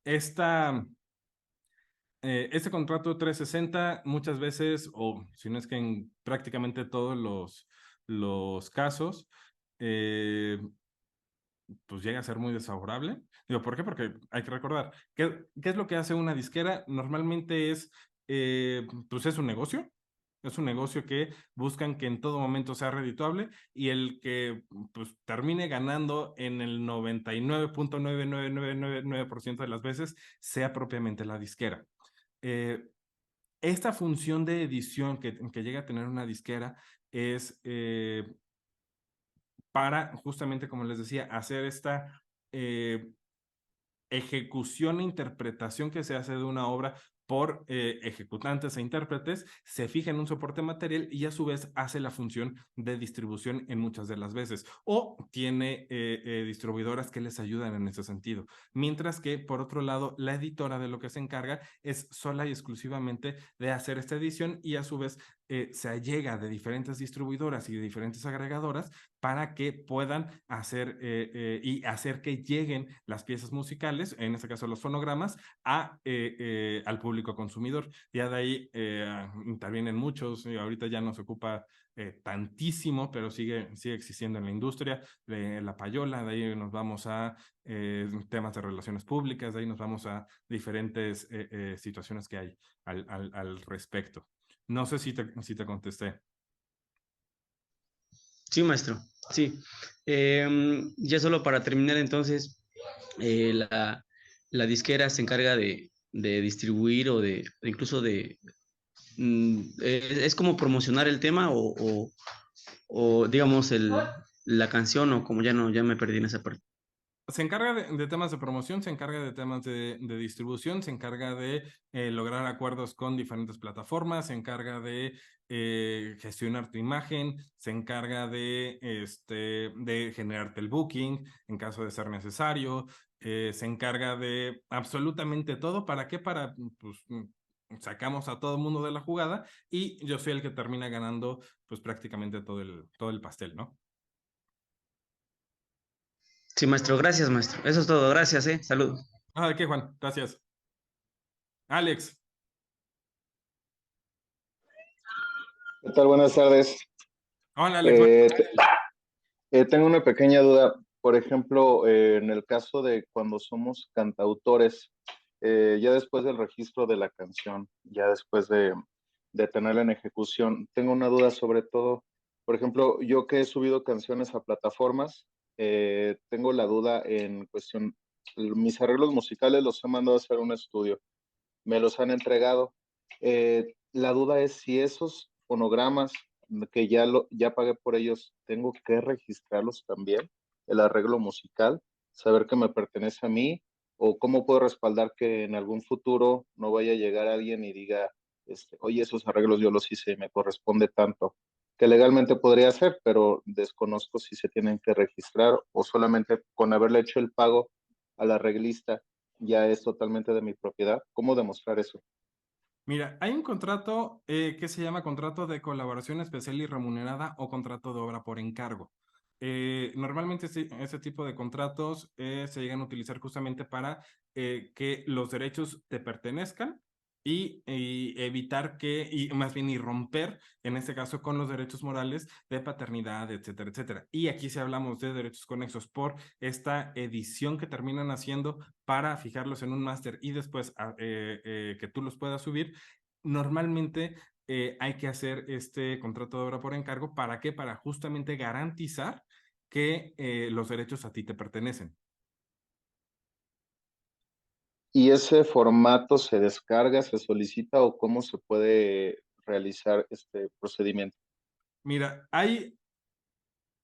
esta este contrato 360 muchas veces, o si no es que en prácticamente todos los casos, eh, pues llega a ser muy desfavorable. Digo, ¿por qué? Porque hay que recordar, ¿qué es lo que hace una disquera? Normalmente pues es un negocio. Es un negocio que buscan que en todo momento sea redituable y el que pues, termine ganando en el 99.99999% de las veces sea propiamente la disquera. Eh, esta función de edición que llega a tener una disquera es para, justamente como les decía, hacer esta ejecución e interpretación que se hace de una obra por ejecutantes e intérpretes, se fija en un soporte material y a su vez hace la función de distribución en muchas de las veces o tiene distribuidoras que les ayudan en ese sentido. Mientras que, por otro lado, la editora de lo que se encarga es sola y exclusivamente de hacer esta edición y a su vez se allega de diferentes distribuidoras y de diferentes agregadoras para que puedan hacer y hacer que lleguen las piezas musicales, en este caso los fonogramas, al público consumidor. Ya de ahí intervienen muchos, y ahorita ya no se ocupa tantísimo, pero sigue existiendo en la industria, la payola, de ahí nos vamos a temas de relaciones públicas, de ahí nos vamos a diferentes situaciones que hay al respecto. No sé si te contesté. Sí, maestro, sí. Ya solo para terminar, entonces, la disquera se encarga de distribuir o incluso es como promocionar el tema o digamos, la canción, o como ya me perdí en esa parte. Se encarga de temas de promoción, se encarga de temas de distribución, se encarga de lograr acuerdos con diferentes plataformas, se encarga de gestionar tu imagen, se encarga de generarte el booking en caso de ser necesario, se encarga de absolutamente todo. ¿Para qué? Pues, sacamos a todo el mundo de la jugada y yo soy el que termina ganando pues prácticamente todo el pastel, ¿no? Sí, maestro, gracias, maestro. Eso es todo, gracias, Salud. Ah, ¿de qué, Juan? Gracias. Alex. ¿Qué tal? Buenas tardes. Hola, Alex. Eh, Tengo una pequeña duda. Por ejemplo, en el caso de cuando somos cantautores, ya después del registro de la canción, ya después de tenerla en ejecución, tengo una duda sobre todo. Por ejemplo, yo que he subido canciones a plataformas, tengo la duda en cuestión, mis arreglos musicales los he mandado a hacer a un estudio, me los han entregado. La duda es si esos fonogramas que ya pagué por ellos, tengo que registrarlos también, el arreglo musical, saber que me pertenece a mí, o cómo puedo respaldar que en algún futuro no vaya a llegar alguien y diga, oye, esos arreglos yo los hice y me corresponde tanto, que legalmente podría hacer, pero desconozco si se tienen que registrar o solamente con haberle hecho el pago al arreglista ya es totalmente de mi propiedad. ¿Cómo demostrar eso? Mira, hay un contrato que se llama contrato de colaboración especial y remunerada o contrato de obra por encargo. Normalmente ese tipo de contratos se llegan a utilizar justamente para que los derechos te pertenezcan y evitar y más bien y romper, en este caso, con los derechos morales de paternidad, etcétera, etcétera. Y aquí sí hablamos de derechos conexos por esta edición que terminan haciendo para fijarlos en un máster y después que tú los puedas subir. Normalmente hay que hacer este contrato de obra por encargo. ¿Para qué? Para justamente garantizar que los derechos a ti te pertenecen. ¿Y ese formato se descarga, se solicita o cómo se puede realizar este procedimiento? Mira,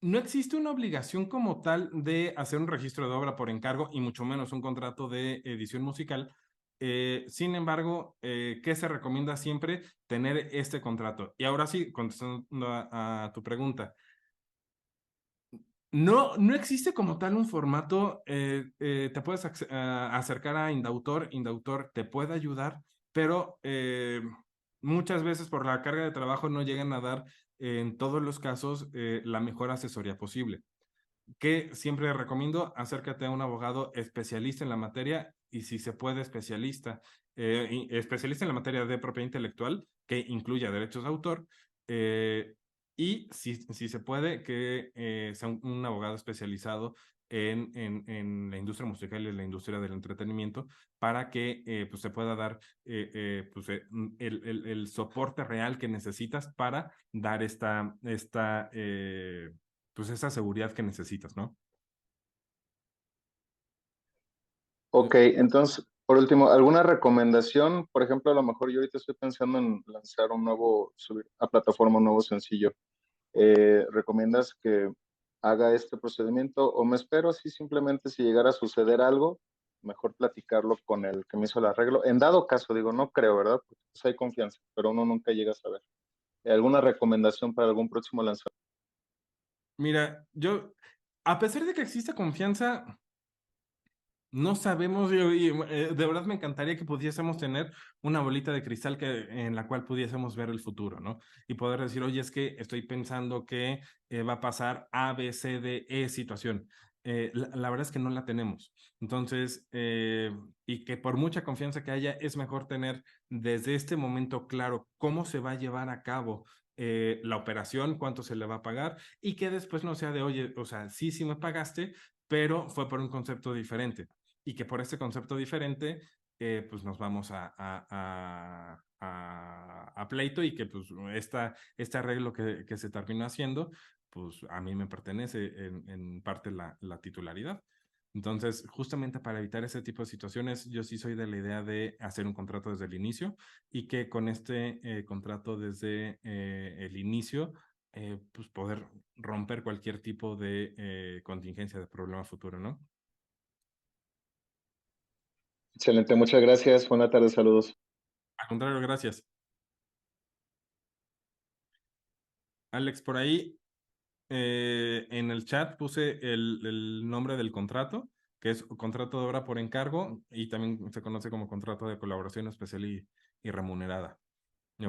no existe una obligación como tal de hacer un registro de obra por encargo y mucho menos un contrato de edición musical. Sin embargo, ¿qué se recomienda siempre? Tener este contrato. Y ahora sí, contestando a tu pregunta, no existe como tal un formato. Te puedes acercar a Indautor, Indautor te puede ayudar, pero muchas veces por la carga de trabajo no llegan a dar en todos los casos la mejor asesoría posible. Que siempre recomiendo, acércate a un abogado especialista en la materia y si se puede especialista en la materia de propiedad intelectual, que incluya derechos de autor, y si se puede, que sea un abogado especializado en la industria musical y en la industria del entretenimiento para que pues se pueda dar pues, el soporte real que necesitas para dar pues esa seguridad que necesitas, ¿no? Ok, entonces, por último, ¿alguna recomendación? Por ejemplo, a lo mejor yo ahorita estoy pensando en lanzar subir a plataforma un nuevo sencillo. ¿Recomiendas que haga este procedimiento o me espero así simplemente si llegara a suceder algo, mejor platicarlo con el que me hizo el arreglo? En dado caso, digo, no creo, ¿verdad? Porque pues, hay confianza, pero uno nunca llega a saber. ¿Alguna recomendación para algún próximo lanzamiento? Mira, a pesar de que existe confianza, No sabemos, de verdad me encantaría que pudiésemos tener una bolita de cristal en la cual pudiésemos ver el futuro, ¿no? Y poder decir, oye, es que estoy pensando que va a pasar A, B, C, D, E situación. La verdad es que no la tenemos. Entonces, y que por mucha confianza que haya, es mejor tener desde este momento claro cómo se va a llevar a cabo la operación, cuánto se le va a pagar y que después no sea de, oye, o sea, sí, sí me pagaste, pero fue por un concepto diferente y que por este concepto diferente, pues nos vamos a pleito y que pues este arreglo que se terminó haciendo, pues a mí me pertenece en parte la titularidad. Entonces, justamente para evitar ese tipo de situaciones, yo sí soy de la idea de hacer un contrato desde el inicio y que con este contrato desde el inicio, pues poder romper cualquier tipo de contingencia de problema futuro, ¿no? Excelente, muchas gracias. Buenas tardes, saludos. Al contrario, gracias. Alex, por ahí en el chat puse el nombre del contrato, que es contrato de obra por encargo y también se conoce como contrato de colaboración especial y remunerada.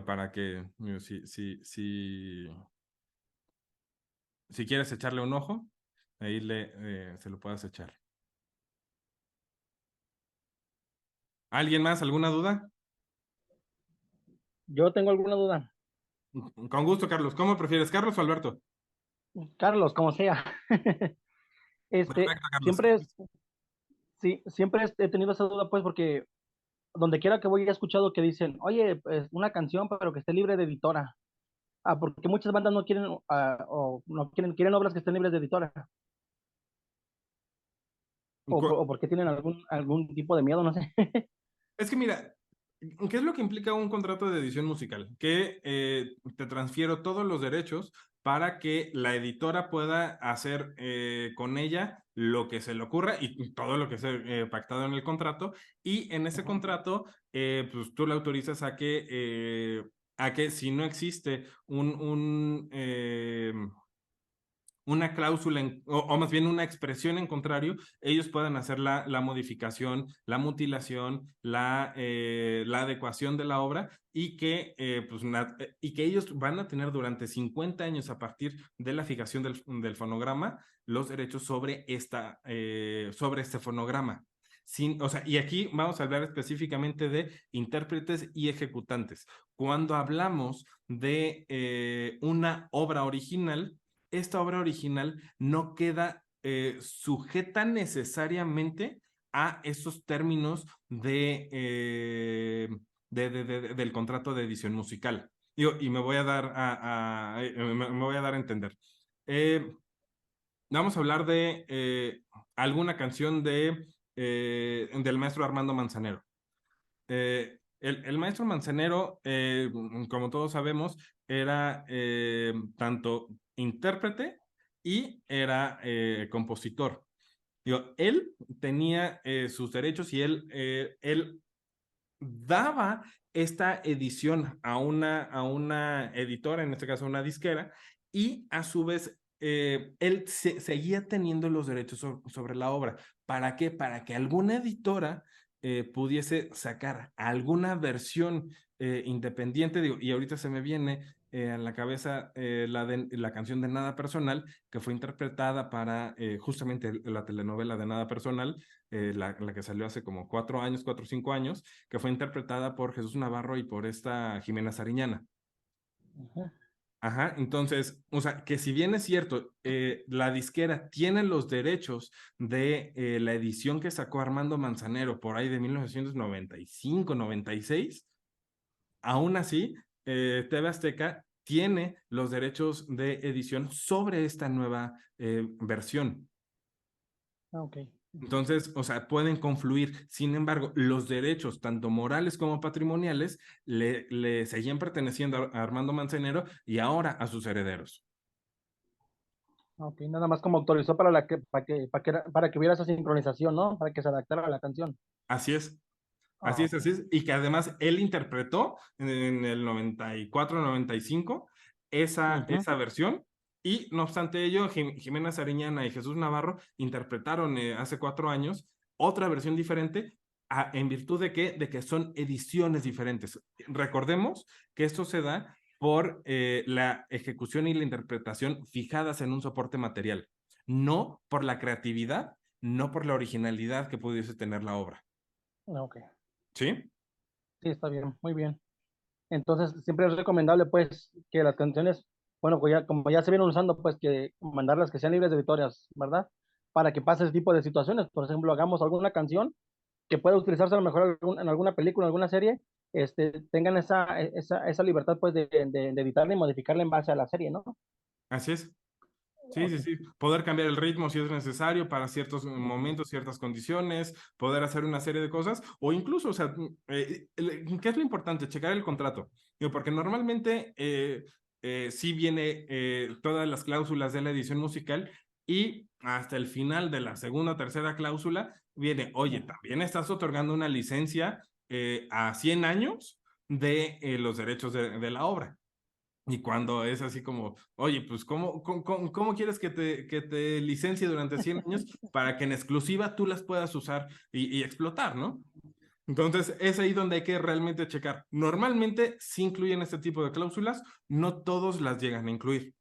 Para que si quieres echarle un ojo, ahí se lo puedas echar. ¿Alguien más? ¿Alguna duda? Yo tengo alguna duda. Con gusto, Carlos. ¿Cómo prefieres, Carlos o Alberto? Carlos, como sea. Perfecto, Carlos. Siempre sí, siempre he tenido esa duda, pues, porque donde quiera que voy he escuchado que dicen, oye, pues, una canción, pero que esté libre de editora. Porque muchas bandas no quieren, o no quieren obras que estén libres de editora. O porque tienen algún tipo de miedo, no sé. Es que mira, ¿qué es lo que implica un contrato de edición musical? Que te transfiero todos los derechos para que la editora pueda hacer con ella lo que se le ocurra y todo lo que se pactado en el contrato. Y en ese Ujú. contrato, pues tú le autorizas a que si no existe una cláusula, o más bien una expresión en contrario, ellos puedan hacer la modificación, la mutilación, la adecuación de la obra y que ellos van a tener durante 50 años a partir de la fijación del fonograma los derechos sobre este fonograma. O sea, y aquí vamos a hablar específicamente de intérpretes y ejecutantes. Cuando hablamos de una obra original, esta obra original no queda sujeta necesariamente a esos términos del contrato de edición musical. Y me voy a dar me voy a dar a entender. Eh, Vamos a hablar de alguna canción del maestro Armando Manzanero. El maestro Manzanero, como todos sabemos, era tanto intérprete y era compositor. Él tenía sus derechos y él daba esta edición a una editora, en este caso una disquera, y a su vez él seguía teniendo los derechos sobre la obra. ¿Para qué? Para que alguna editora pudiese sacar alguna versión independiente, digo, y ahorita se me viene a la cabeza la canción de Nada Personal, que fue interpretada para justamente la telenovela de Nada Personal, la que salió hace como 4 años, 4 o 5 años, que fue interpretada por Jesús Navarro y por esta Jimena Sariñana. Ujú. Ajá, entonces, o sea, que si bien es cierto, la disquera tiene los derechos de la edición que sacó Armando Manzanero por ahí de 1995, 96, aún así, TV Azteca tiene los derechos de edición sobre esta nueva versión. Ok. Entonces, o sea, pueden confluir. Sin embargo, los derechos, tanto morales como patrimoniales, le seguían perteneciendo a Armando Manzanero y ahora a sus herederos. Ok, nada más como autorizó para que hubiera esa sincronización, ¿no? Para que se adaptara a la canción. Así es, así es, Ok. así es. Y que además él interpretó en el 94, 95 Ujú. esa versión. Y no obstante ello, Jimena Sariñana y Jesús Navarro interpretaron hace 4 años otra versión diferente en virtud de que son ediciones diferentes. Recordemos que esto se da por la ejecución y la interpretación fijadas en un soporte material, no por la creatividad, no por la originalidad que pudiese tener la obra. Ok, ¿Sí? sí, está bien, muy bien. Entonces, siempre es recomendable, pues, que las canciones, bueno, pues ya, como ya se vienen usando, pues, que mandarlas que sean libres de editorias, ¿verdad? Para que pase ese tipo de situaciones. Por ejemplo, hagamos alguna canción que pueda utilizarse a lo mejor en alguna película, en alguna serie, tengan esa libertad, pues, de editarla y modificarla en base a la serie, ¿no? Así es. Sí, sí, Ok. sí. Poder cambiar el ritmo si es necesario para ciertos momentos, ciertas condiciones, poder hacer una serie de cosas, o incluso, o sea, ¿qué es lo importante? Checar el contrato. Digo, porque normalmente sí viene todas las cláusulas de la edición musical y hasta el final de la segunda o tercera cláusula viene, oye, también estás otorgando una licencia a 100 años de los derechos de la obra. Y cuando es así como, oye, pues, ¿cómo quieres que te licencie durante 100 años para que en exclusiva tú las puedas usar y explotar, ¿no? Entonces, es ahí donde hay que realmente checar. Normalmente sí incluyen este tipo de cláusulas, no todos las llegan a incluir.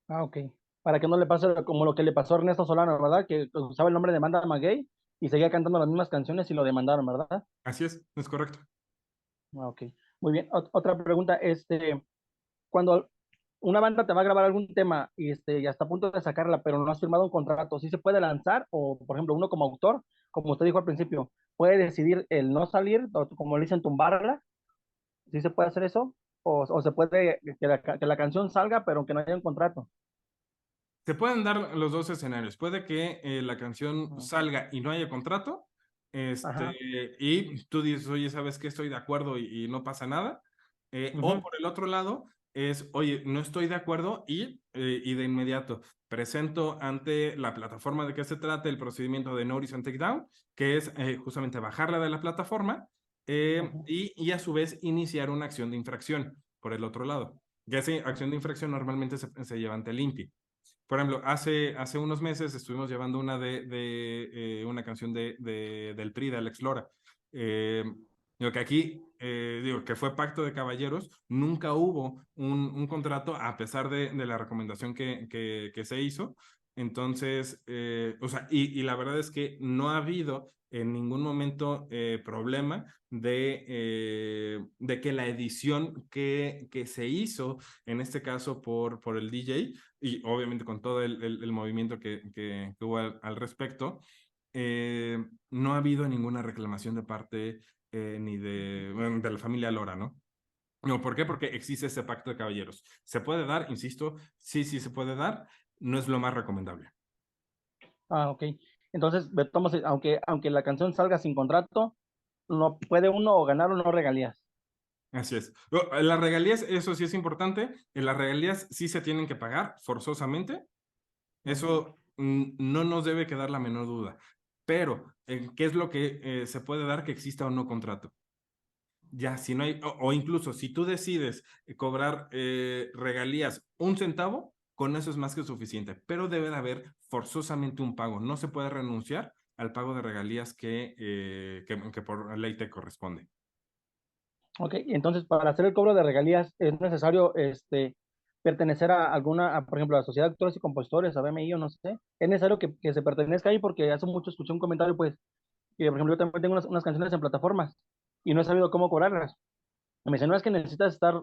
Ah, ok. Para que no le pase como lo que le pasó a Ernesto Solano, ¿verdad? Que usaba el nombre de Amanda Maguey y seguía cantando las mismas canciones y lo demandaron, ¿verdad? Así es correcto. Ah, ok. Muy bien. Otra pregunta, cuando una banda te va a grabar algún tema y ya está a punto de sacarla, pero no has firmado un contrato, ¿sí se puede lanzar? O, por ejemplo, uno como autor, como usted dijo al principio, puede decidir el no salir, o como le dicen, tumbarla. ¿Sí se puede hacer eso? O se puede que la canción salga, pero que no haya un contrato. Se pueden dar los dos escenarios. Puede que la canción Ujú. salga y no haya contrato, Ajá. y tú dices, oye, ¿sabes qué? Estoy de acuerdo y no pasa nada. O Ujú. por el otro lado, es, oye, no estoy de acuerdo y de inmediato presento ante la plataforma de que se trate el procedimiento de Notice and Takedown, que es justamente bajarla de la plataforma Ujú. y a su vez iniciar una acción de infracción por el otro lado. Ya esa acción de infracción normalmente se lleva ante el INPI. Por ejemplo, hace unos meses estuvimos llevando una canción del PRI, de Alex Lora. Eh, Digo que aquí, digo que fue pacto de caballeros, nunca hubo un contrato a pesar de la recomendación que se hizo. Entonces, o sea, y la verdad es que no ha habido en ningún momento problema de que la edición que se hizo, en este caso por el DJ, y obviamente con todo el movimiento que hubo al respecto, no ha habido ninguna reclamación de parte ni bueno, de la familia Lora, ¿no? No, ¿por qué? Porque existe ese pacto de caballeros. ¿Se puede dar? Insisto, sí, sí se puede dar. No es lo más recomendable. Ah, ok. Entonces, aunque la canción salga sin contrato, no puede uno ganar o no regalías. Así es. Las regalías, eso sí es importante. Las regalías sí se tienen que pagar forzosamente. Ujú. Eso no nos debe quedar la menor duda. Pero, ¿qué es lo que se puede dar que exista o no contrato? Ya, si no hay, o incluso si tú decides cobrar regalías un centavo, con eso es más que suficiente, pero debe de haber forzosamente un pago. No se puede renunciar al pago de regalías que por ley te corresponde. Ok, y entonces para hacer el cobro de regalías es necesario pertenecer a por ejemplo, a la Sociedad de Actores y Compositores, a BMI o no sé. Es necesario que se pertenezca ahí porque hace mucho escuché un comentario, pues, que por ejemplo yo también tengo unas canciones en plataformas y no he sabido cómo cobrarlas. Me dicen, no es que necesitas estar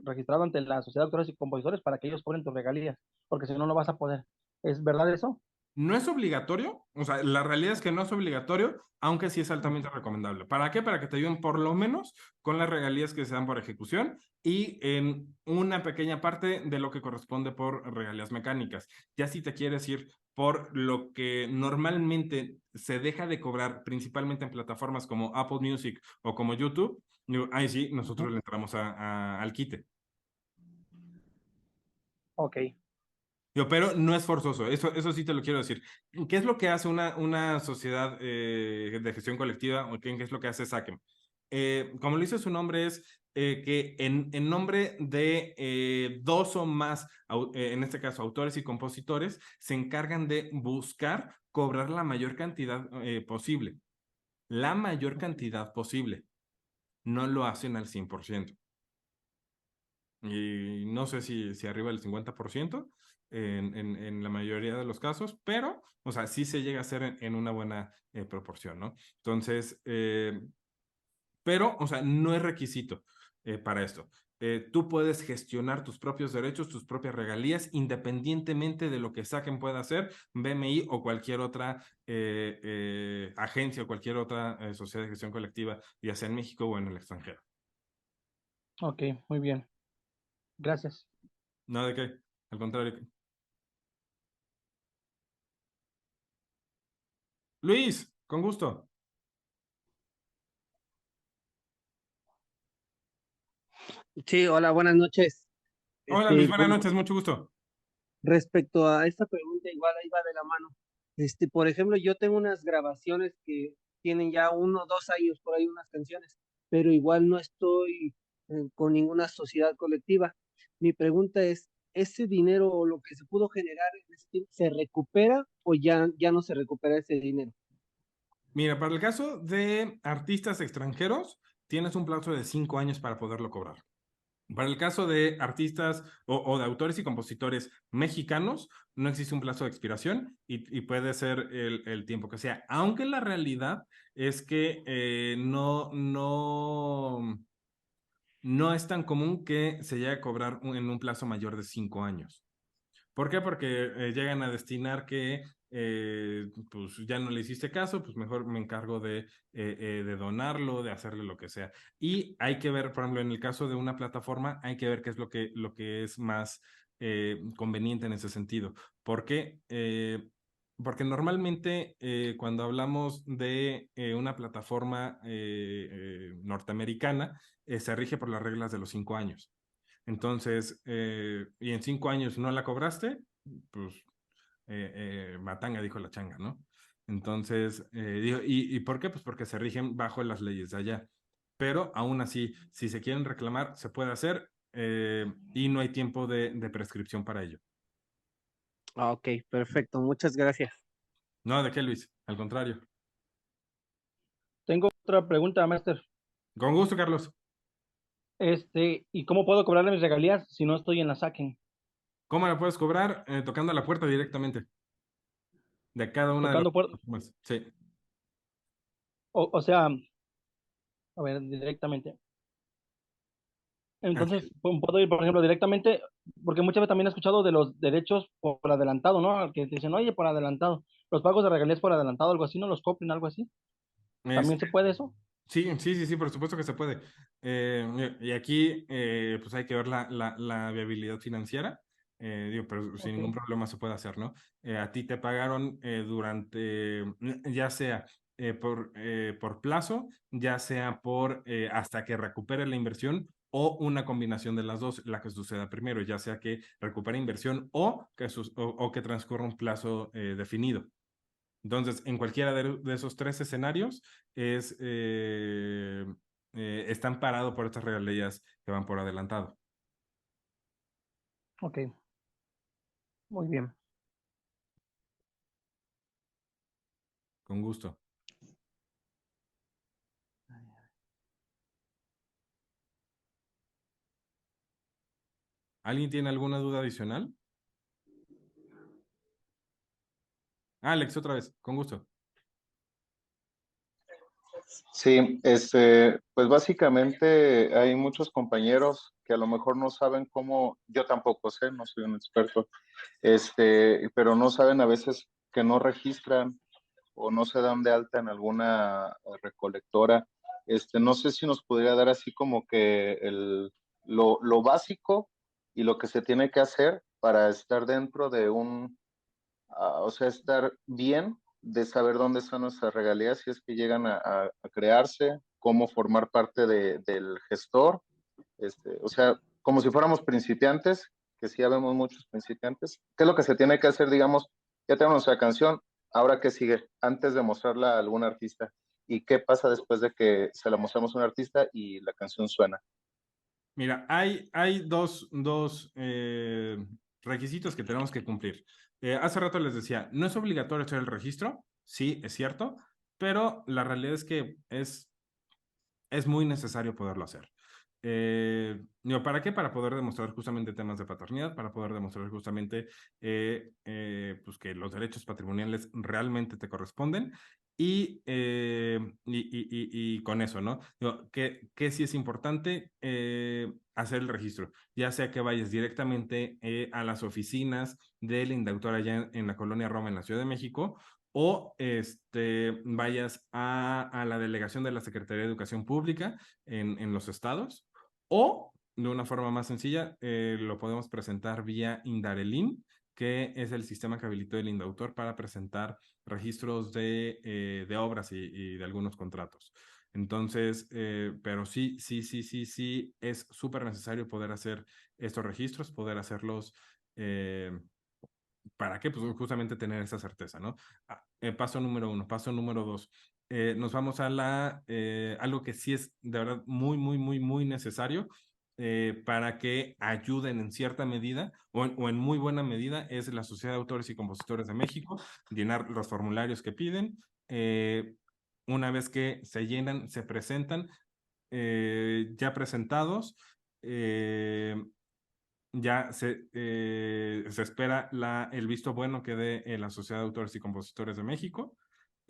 registrado ante la Sociedad de Actores y Compositores para que ellos cobren tus regalías, porque si no, no vas a poder. ¿Es verdad eso? No es obligatorio, o sea, la realidad es que no es obligatorio, aunque sí es altamente recomendable. ¿Para qué? Para que te ayuden por lo menos con las regalías que se dan por ejecución y en una pequeña parte de lo que corresponde por regalías mecánicas. Ya si te quieres ir por lo que normalmente se deja de cobrar, principalmente en plataformas como Apple Music o como YouTube, ahí sí, nosotros Ujú. le entramos al quite. Ok. Pero no es forzoso, eso sí te lo quiero decir. ¿Qué es lo que hace una sociedad de gestión colectiva o qué es lo que hace SACEM? como lo dice su nombre, es que en nombre de dos o más, en este caso autores y compositores, se encargan de buscar cobrar la mayor cantidad posible. La mayor cantidad posible. No lo hacen al 100%. Y no sé si arriba del 50% en la mayoría de los casos, pero, o sea, sí se llega a hacer en una buena proporción, ¿no? Entonces, pero, o sea, no es requisito para esto. Tú puedes gestionar tus propios derechos, tus propias regalías, independientemente de lo que Saquen pueda hacer, BMI o cualquier otra agencia o cualquier otra sociedad de gestión colectiva, ya sea en México o en el extranjero. Ok, muy bien. Gracias. No, de qué, al contrario. Luis, con gusto. Sí, hola, buenas noches. Hola Luis, buenas Bueno, noches, mucho gusto. respecto a esta pregunta, igual ahí va de la mano. Por ejemplo, yo tengo unas grabaciones que tienen ya 1 o 2 años por ahí, unas canciones, pero igual no estoy con ninguna sociedad colectiva. Mi pregunta es, ¿ese dinero o lo que se pudo generar en ese tiempo se recupera o ya no se recupera ese dinero? Mira, para el caso de artistas extranjeros, tienes un plazo de 5 años para poderlo cobrar. Para el caso de artistas o de autores y compositores mexicanos, no existe un plazo de expiración y puede ser el tiempo que sea. Aunque la realidad es que no es tan común que se llegue a cobrar en un plazo mayor de 5 años. ¿Por qué? Porque llegan a destinar que pues ya no le hiciste caso, pues mejor me encargo de donarlo, de hacerle lo que sea. Y hay que ver, por ejemplo, en el caso de una plataforma, hay que ver qué es lo que es más conveniente en ese sentido. ¿Por qué? Porque normalmente cuando hablamos de una plataforma norteamericana, se rige por las reglas de los 5 años. Entonces, y en 5 años no la cobraste, pues matanga, dijo la changa, ¿no? Entonces, ¿y por qué? Pues porque se rigen bajo las leyes de allá. Pero aún así, si se quieren reclamar, se puede hacer y no hay tiempo de prescripción para ello. Ah, ok, perfecto, muchas gracias. No, ¿de qué, Luis? Al contrario. Tengo otra pregunta, Master. Con gusto, Carlos. ¿Y cómo puedo cobrarle mis regalías si no estoy en la Saquen? ¿Cómo la puedes cobrar? Tocando a la puerta directamente de cada una de las Tocando puertas. plataformas. Sí. O sea, a ver, directamente. Así Entonces, puedo ir, por ejemplo, directamente, porque muchas veces también he escuchado de los derechos por adelantado, ¿no? Que te dicen, oye, por adelantado, los pagos de regalías por adelantado, algo así, ¿no? Los copien, algo así. es. ¿También se puede eso? Sí, sí, sí, sí, por supuesto que se puede. Y aquí, pues hay que ver la viabilidad financiera. Digo, pero sin Ok, ningún problema se puede hacer, ¿no? A ti te pagaron durante, ya sea por plazo, ya sea por hasta que recupere la inversión o una combinación de las dos, la que suceda primero, ya sea que recupere inversión o que transcurra un plazo definido. Entonces, en cualquiera de esos tres escenarios están parados por estas regalías que van por adelantado. ok, muy bien. Con gusto. ¿Alguien tiene alguna duda adicional? Alex, otra vez, con gusto. Sí, pues básicamente hay muchos compañeros que a lo mejor no saben cómo, yo tampoco sé, no soy un experto, pero no saben a veces que no registran o no se dan de alta en alguna recolectora. No sé si nos podría dar así como que lo básico y lo que se tiene que hacer para estar dentro de o sea, estar bien de saber dónde están nuestras regalías si es que llegan a crearse, cómo formar parte del gestor, o sea, como si fuéramos principiantes, que sí ya vemos muchos principiantes. ¿Qué es lo que se tiene que hacer, digamos, ya tenemos nuestra canción, ahora qué sigue, antes de mostrarla a algún artista? y qué pasa después de que se la mostramos a un artista y la canción suena. Mira, hay dos requisitos que tenemos que cumplir. Hace rato les decía, no es obligatorio hacer el registro, sí, es cierto, pero la realidad es que es muy necesario poderlo hacer. Digo, ¿para qué? Para poder demostrar justamente temas de paternidad, para poder demostrar justamente pues que los derechos patrimoniales realmente te corresponden y con eso, ¿no? Digo, que sí es importante hacer el registro, ya sea que vayas directamente a las oficinas del indautor allá en la colonia Roma, en la Ciudad de México, o vayas a la delegación de la Secretaría de Educación Pública en los estados, o de una forma más sencilla, lo podemos presentar vía Indarelin, que es el sistema que habilitó el Indautor para presentar registros de obras y de algunos contratos. Entonces, pero sí, es súper necesario poder hacer estos registros, poder hacerlos. ¿Para qué? Pues justamente tener esa certeza, ¿no? Paso número 1. Paso número 2. Nos vamos a algo que sí es de verdad muy necesario para que ayuden en cierta medida o en muy buena medida, es la Sociedad de Autores y Compositores de México, llenar los formularios que piden. Una vez que se llenan, se presentan, ya presentados, ya se espera el visto bueno que dé la Sociedad de Autores y Compositores de México.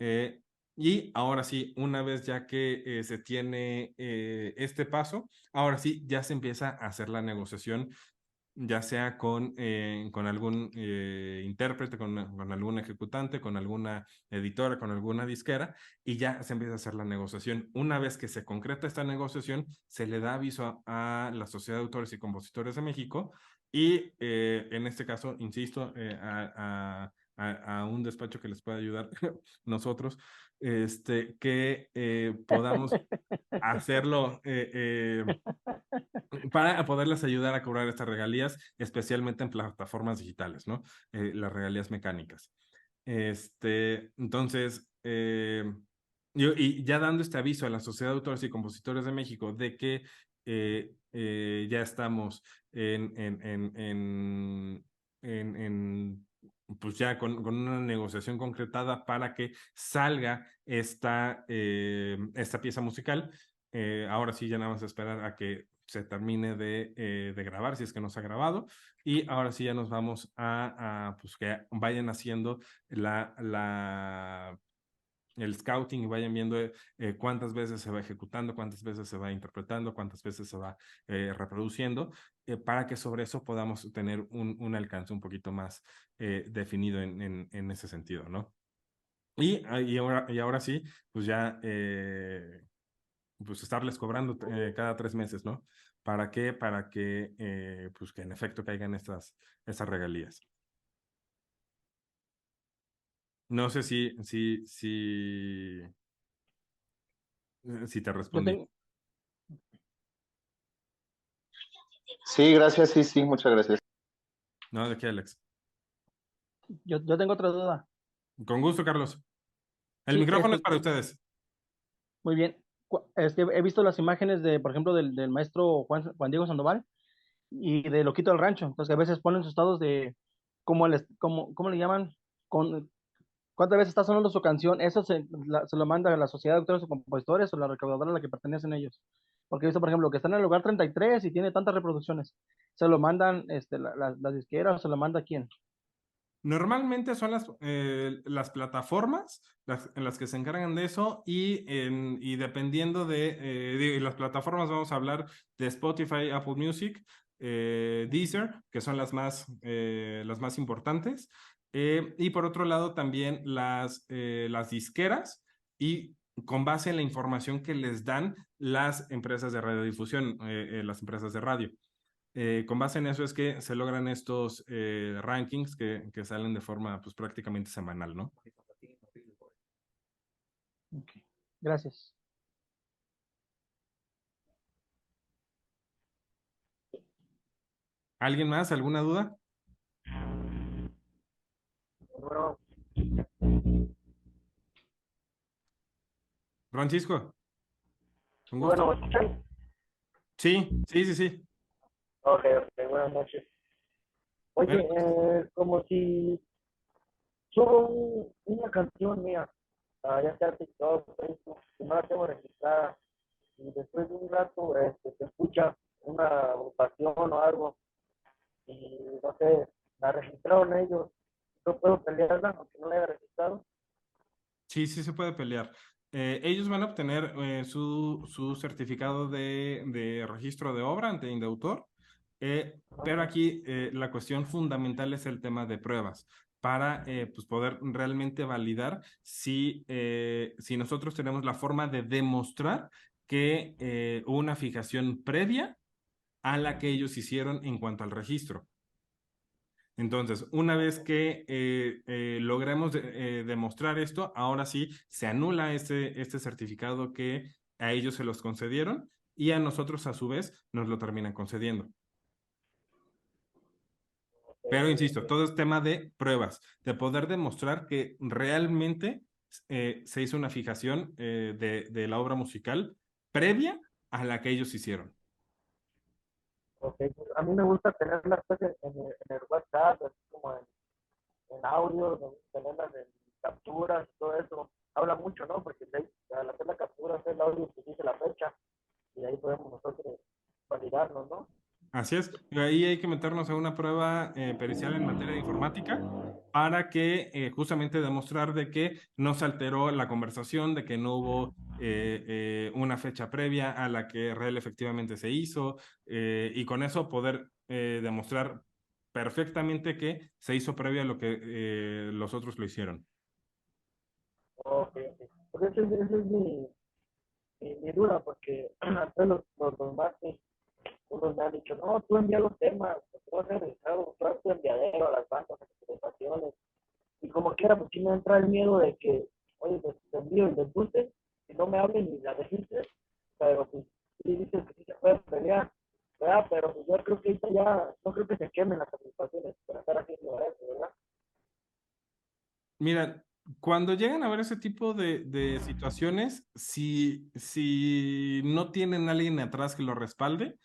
eh, y ahora sí, una vez ya que se tiene este paso, ahora sí ya se empieza a hacer la negociación, ya sea con algún intérprete, con algún ejecutante, con alguna editora, con alguna disquera, y ya se empieza a hacer la negociación. Una vez que se concreta esta negociación, se le da aviso a la Sociedad de Autores y Compositores de México, y en este caso, insisto, a un despacho que les pueda ayudar nosotros, que podamos hacerlo para poderles ayudar a cobrar estas regalías, especialmente en plataformas digitales, ¿no? Las regalías mecánicas. Entonces, y ya dando este aviso a la Sociedad de Autores y Compositores de México de que ya estamos pues ya con una negociación concretada para que salga esta pieza musical. Ahora sí, ya nada más esperar a que se termine de grabar, si es que no se ha grabado, y ahora sí ya nos vamos pues que vayan haciendo el scouting y vayan viendo cuántas veces se va ejecutando, cuántas veces se va interpretando, cuántas veces se va reproduciendo, para que sobre eso podamos tener un alcance un poquito más definido en ese sentido, ¿no? Y ahora sí, pues ya pues estarles cobrando cada 3 meses, ¿no? ¿Para qué? Para que, pues que en efecto caigan estas regalías. No sé si te Yo respondí. tengo, Sí, gracias, sí, muchas gracias. No, ¿de qué, Alex? yo tengo otra duda. Con gusto, Carlos. El Sí, micrófono es para ustedes. muy bien. He visto las imágenes por ejemplo, del maestro Juan Diego Sandoval y de Loquito del Rancho. Entonces, a veces ponen sus estados de cómo le llaman, con cuántas veces está sonando su canción. Eso se lo manda a la Sociedad de Autores o Compositores o la recaudadora a la que pertenecen ellos. Porque he visto, por ejemplo, que está en el lugar 33 y tiene tantas reproducciones. ¿Se lo mandan la disquera o se lo manda a quién? Normalmente son las plataformas en las que se encargan de eso y dependiendo de las plataformas vamos a hablar de Spotify, Apple Music, Deezer, que son las más importantes. Y por otro lado también las disqueras y con base en la información que les dan las empresas de radiodifusión, las empresas de radio. Con base en eso es que se logran estos rankings que salen de forma pues prácticamente semanal, ¿no? Ok, gracias. ¿Alguien más? ¿Alguna duda? Francisco, con Bueno, gusto. ¿me escuchan? Sí. Ok, ok, buenas noches. Oye, Bueno, como si subo una canción mía, ya sea TikTok, Facebook, y no la tengo registrada, y después de un rato se escucha una agrupación o algo, y no sé, la registraron ellos, no puedo pelearla, aunque no la haya registrado. sí se puede pelear. Ellos van a obtener su certificado de registro de obra ante Indautor, pero aquí la cuestión fundamental es el tema de pruebas para pues poder realmente validar si nosotros tenemos la forma de demostrar que hubo una fijación previa a la que ellos hicieron en cuanto al registro. Entonces, una vez que logremos demostrar esto, ahora sí se anula este certificado que a ellos se los concedieron y a nosotros a su vez nos lo terminan concediendo. Pero insisto, todo es tema de pruebas, de poder demostrar que realmente se hizo una fijación de la obra musical previa a la que ellos hicieron. Ok, pues a mí me gusta tener las cosas en el WhatsApp, así como en audio, tenerlas en capturas, todo eso. Habla mucho, ¿no? Porque al hacer la captura, hacer el audio, se dice la fecha y ahí podemos nosotros validarnos, ¿no? Así es, y ahí hay que meternos a una prueba pericial en materia de informática para que justamente demostrar de que no se alteró la conversación, de que no hubo una fecha previa a la que real efectivamente se hizo y con eso poder demostrar perfectamente que se hizo previo a lo que los otros lo hicieron. Ok, ok. Porque esa es mi duda, porque antes los martes unos me han dicho, no, tú envía los temas, porque vas a ser registrado, tú haces tu enviadero a las bandas, a las presentaciones, y como quiera, pues sí me entra el miedo de que, oye, pues te envío y les guste, y no me hablen ni la registres, pero pues sí dicen que sí se puede pelear, ¿verdad? Pero pues yo creo que ahorita ya, no creo que se quemen las participaciones para estar haciendo eso, ¿verdad? Mira, cuando llegan a ver ese tipo de situaciones, si no tienen a alguien atrás que lo respalde,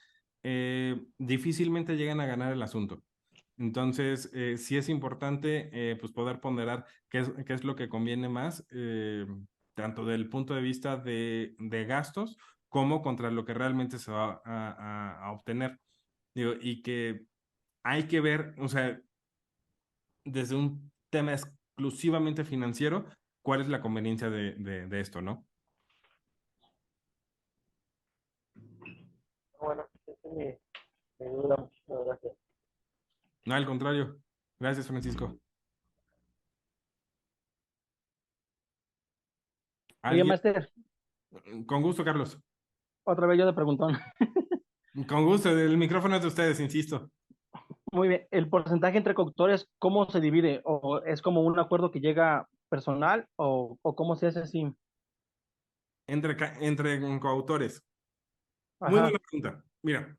difícilmente llegan a ganar el asunto. Entonces, sí es importante pues poder ponderar qué es lo que conviene más, tanto del punto de vista de gastos como contra lo que realmente se va a obtener. Digo, y que hay que ver, o sea, desde un tema exclusivamente financiero, cuál es la conveniencia de esto, ¿no? Bueno, esa es mi duda, muchísimas gracias. No, al contrario. Gracias, Francisco. Oye, ¿Alguien? Master, Con gusto, Carlos. otra vez yo de preguntón. Con gusto, el micrófono es de ustedes, insisto. Muy bien, ¿el porcentaje entre coautores cómo se divide? ¿O es como un acuerdo que llega personal o cómo se hace así? Entre coautores. Muy buena Ajá, pregunta. Mira,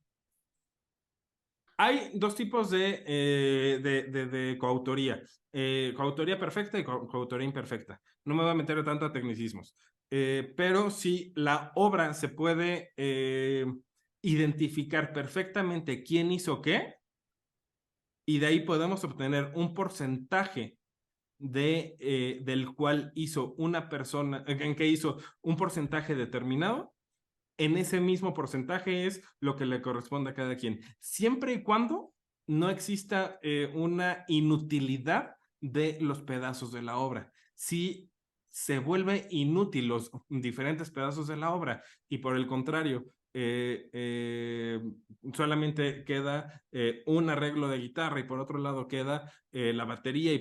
hay dos tipos de coautoría. Coautoría perfecta y coautoría imperfecta. No me voy a meter tanto a tecnicismos. Pero si la obra se puede identificar perfectamente quién hizo qué, y de ahí podemos obtener un porcentaje del cual hizo una persona, en que hizo un porcentaje determinado, en ese mismo porcentaje es lo que le corresponde a cada quien, siempre y cuando no exista una inutilidad de los pedazos de la obra. Si se vuelve inútil los diferentes pedazos de la obra y por el contrario, solamente queda un arreglo de guitarra y por otro lado queda la batería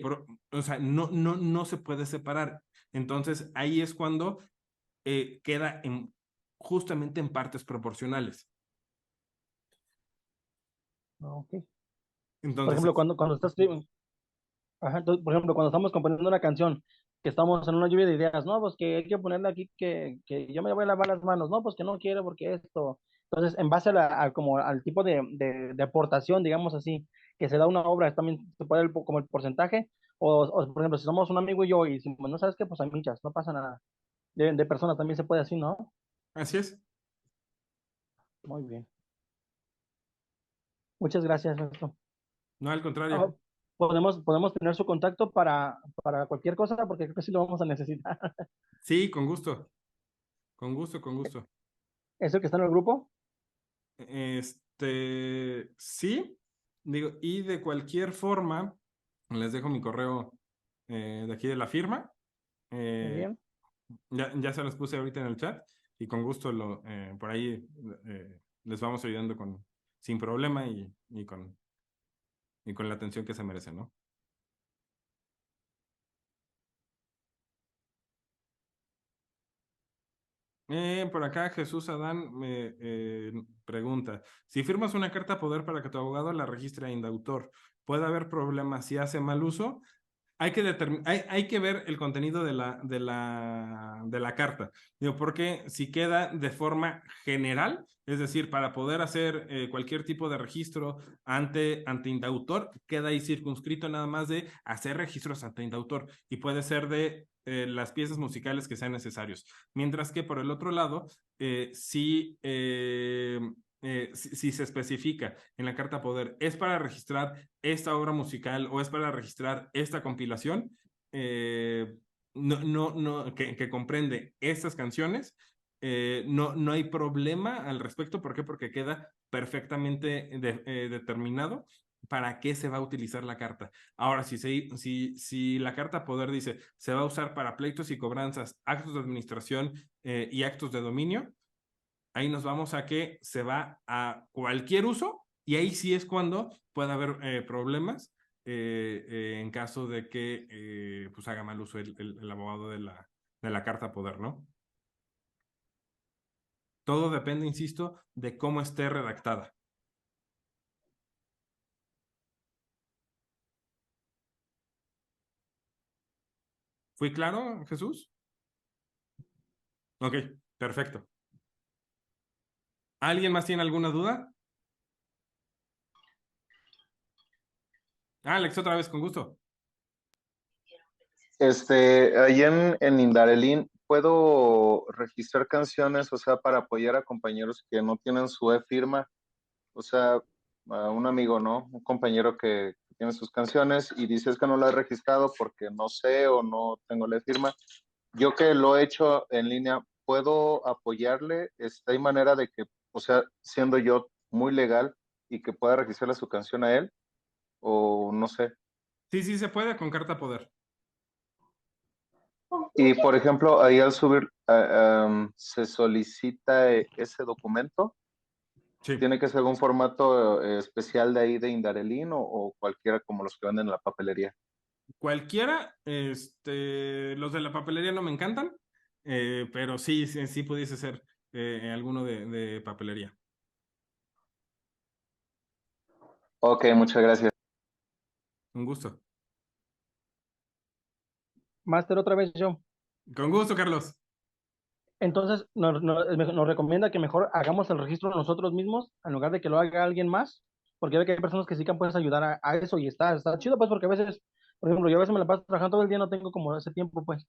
o sea, no se puede separar. Entonces ahí es cuando queda justamente en partes proporcionales. ok. Por ejemplo, Entonces, cuando estás ajá, entonces, por ejemplo, cuando estamos componiendo una canción, que estamos en una lluvia de ideas, no, pues que hay que ponerle aquí que yo me voy a lavar las manos, no, pues que no quiero porque esto. Entonces, en base como al tipo de aportación, digamos así, que se da una obra, también se puede como el porcentaje, o, por ejemplo, si somos un amigo y yo y decimos, no sabes qué, pues hay michas, no pasa nada. de personas también se puede así, ¿no? Así es. Muy bien. Muchas gracias, maestro. No, al Ah, contrario. podemos tener su contacto para cualquier cosa, porque creo que sí lo vamos a necesitar. Sí, con gusto. Con gusto, con gusto. ¿Es el que está en el grupo? Sí, digo, y de cualquier forma, les dejo mi correo de aquí de la firma. Muy Eh, bien. ya se los puse ahorita en el chat y con gusto por ahí les vamos ayudando sin problema y con la atención que se merece, ¿no? Por acá Jesús Adán me pregunta, si firmas una carta poder para que tu abogado la registre a indautor, ¿puede haber problemas si hace mal uso? Hay que ver el contenido de la carta. Digo, porque si queda de forma general, es decir, para poder hacer cualquier tipo de registro ante indautor, queda ahí circunscrito nada más de hacer registros ante indautor y puede ser de las piezas musicales que sean necesarios. Mientras que por el otro lado, si se especifica en la carta poder, es para registrar esta obra musical o es para registrar esta compilación que comprende estas canciones, no hay problema al respecto. ¿Por qué? Porque queda perfectamente determinado para qué se va a utilizar la carta. Ahora, si la carta poder dice se va a usar para pleitos y cobranzas, actos de administración y actos de dominio, ahí nos vamos a que se va a cualquier uso y ahí sí es cuando puede haber problemas en caso de que pues haga mal uso el abogado de la carta poder, ¿no? Todo depende, insisto, de cómo esté redactada. ¿Fui claro, Jesús? Ok, perfecto. ¿Alguien más tiene alguna duda? Alex, otra vez, con gusto. Ahí en Indarelín, ¿puedo registrar canciones, o sea, para apoyar a compañeros que no tienen su e-firma? O sea, a un amigo, ¿no? Un compañero que tiene sus canciones y dice es que no lo he registrado porque no sé o no tengo la firma. Yo que lo he hecho en línea, ¿puedo apoyarle? ¿Hay manera de que, o sea, siendo yo muy legal y que pueda registrarle su canción a él? O no sé. Sí, sí se puede con carta poder. Y por ejemplo, ahí al subir, se solicita ese documento. Sí. ¿Tiene que ser algún formato especial de ahí de Indarelín o cualquiera como los que venden en la papelería? Cualquiera, los de la papelería no me encantan, pero sí pudiese ser alguno de papelería. Ok, muchas gracias. Un gusto. Máster, otra vez yo. Con gusto, Carlos. Entonces, nos recomienda que mejor hagamos el registro nosotros mismos en lugar de que lo haga alguien más, porque ve que hay personas que sí que puedes ayudar a eso y está chido, pues, porque a veces, por ejemplo, yo a veces me la paso trabajando todo el día, no tengo como ese tiempo, pues.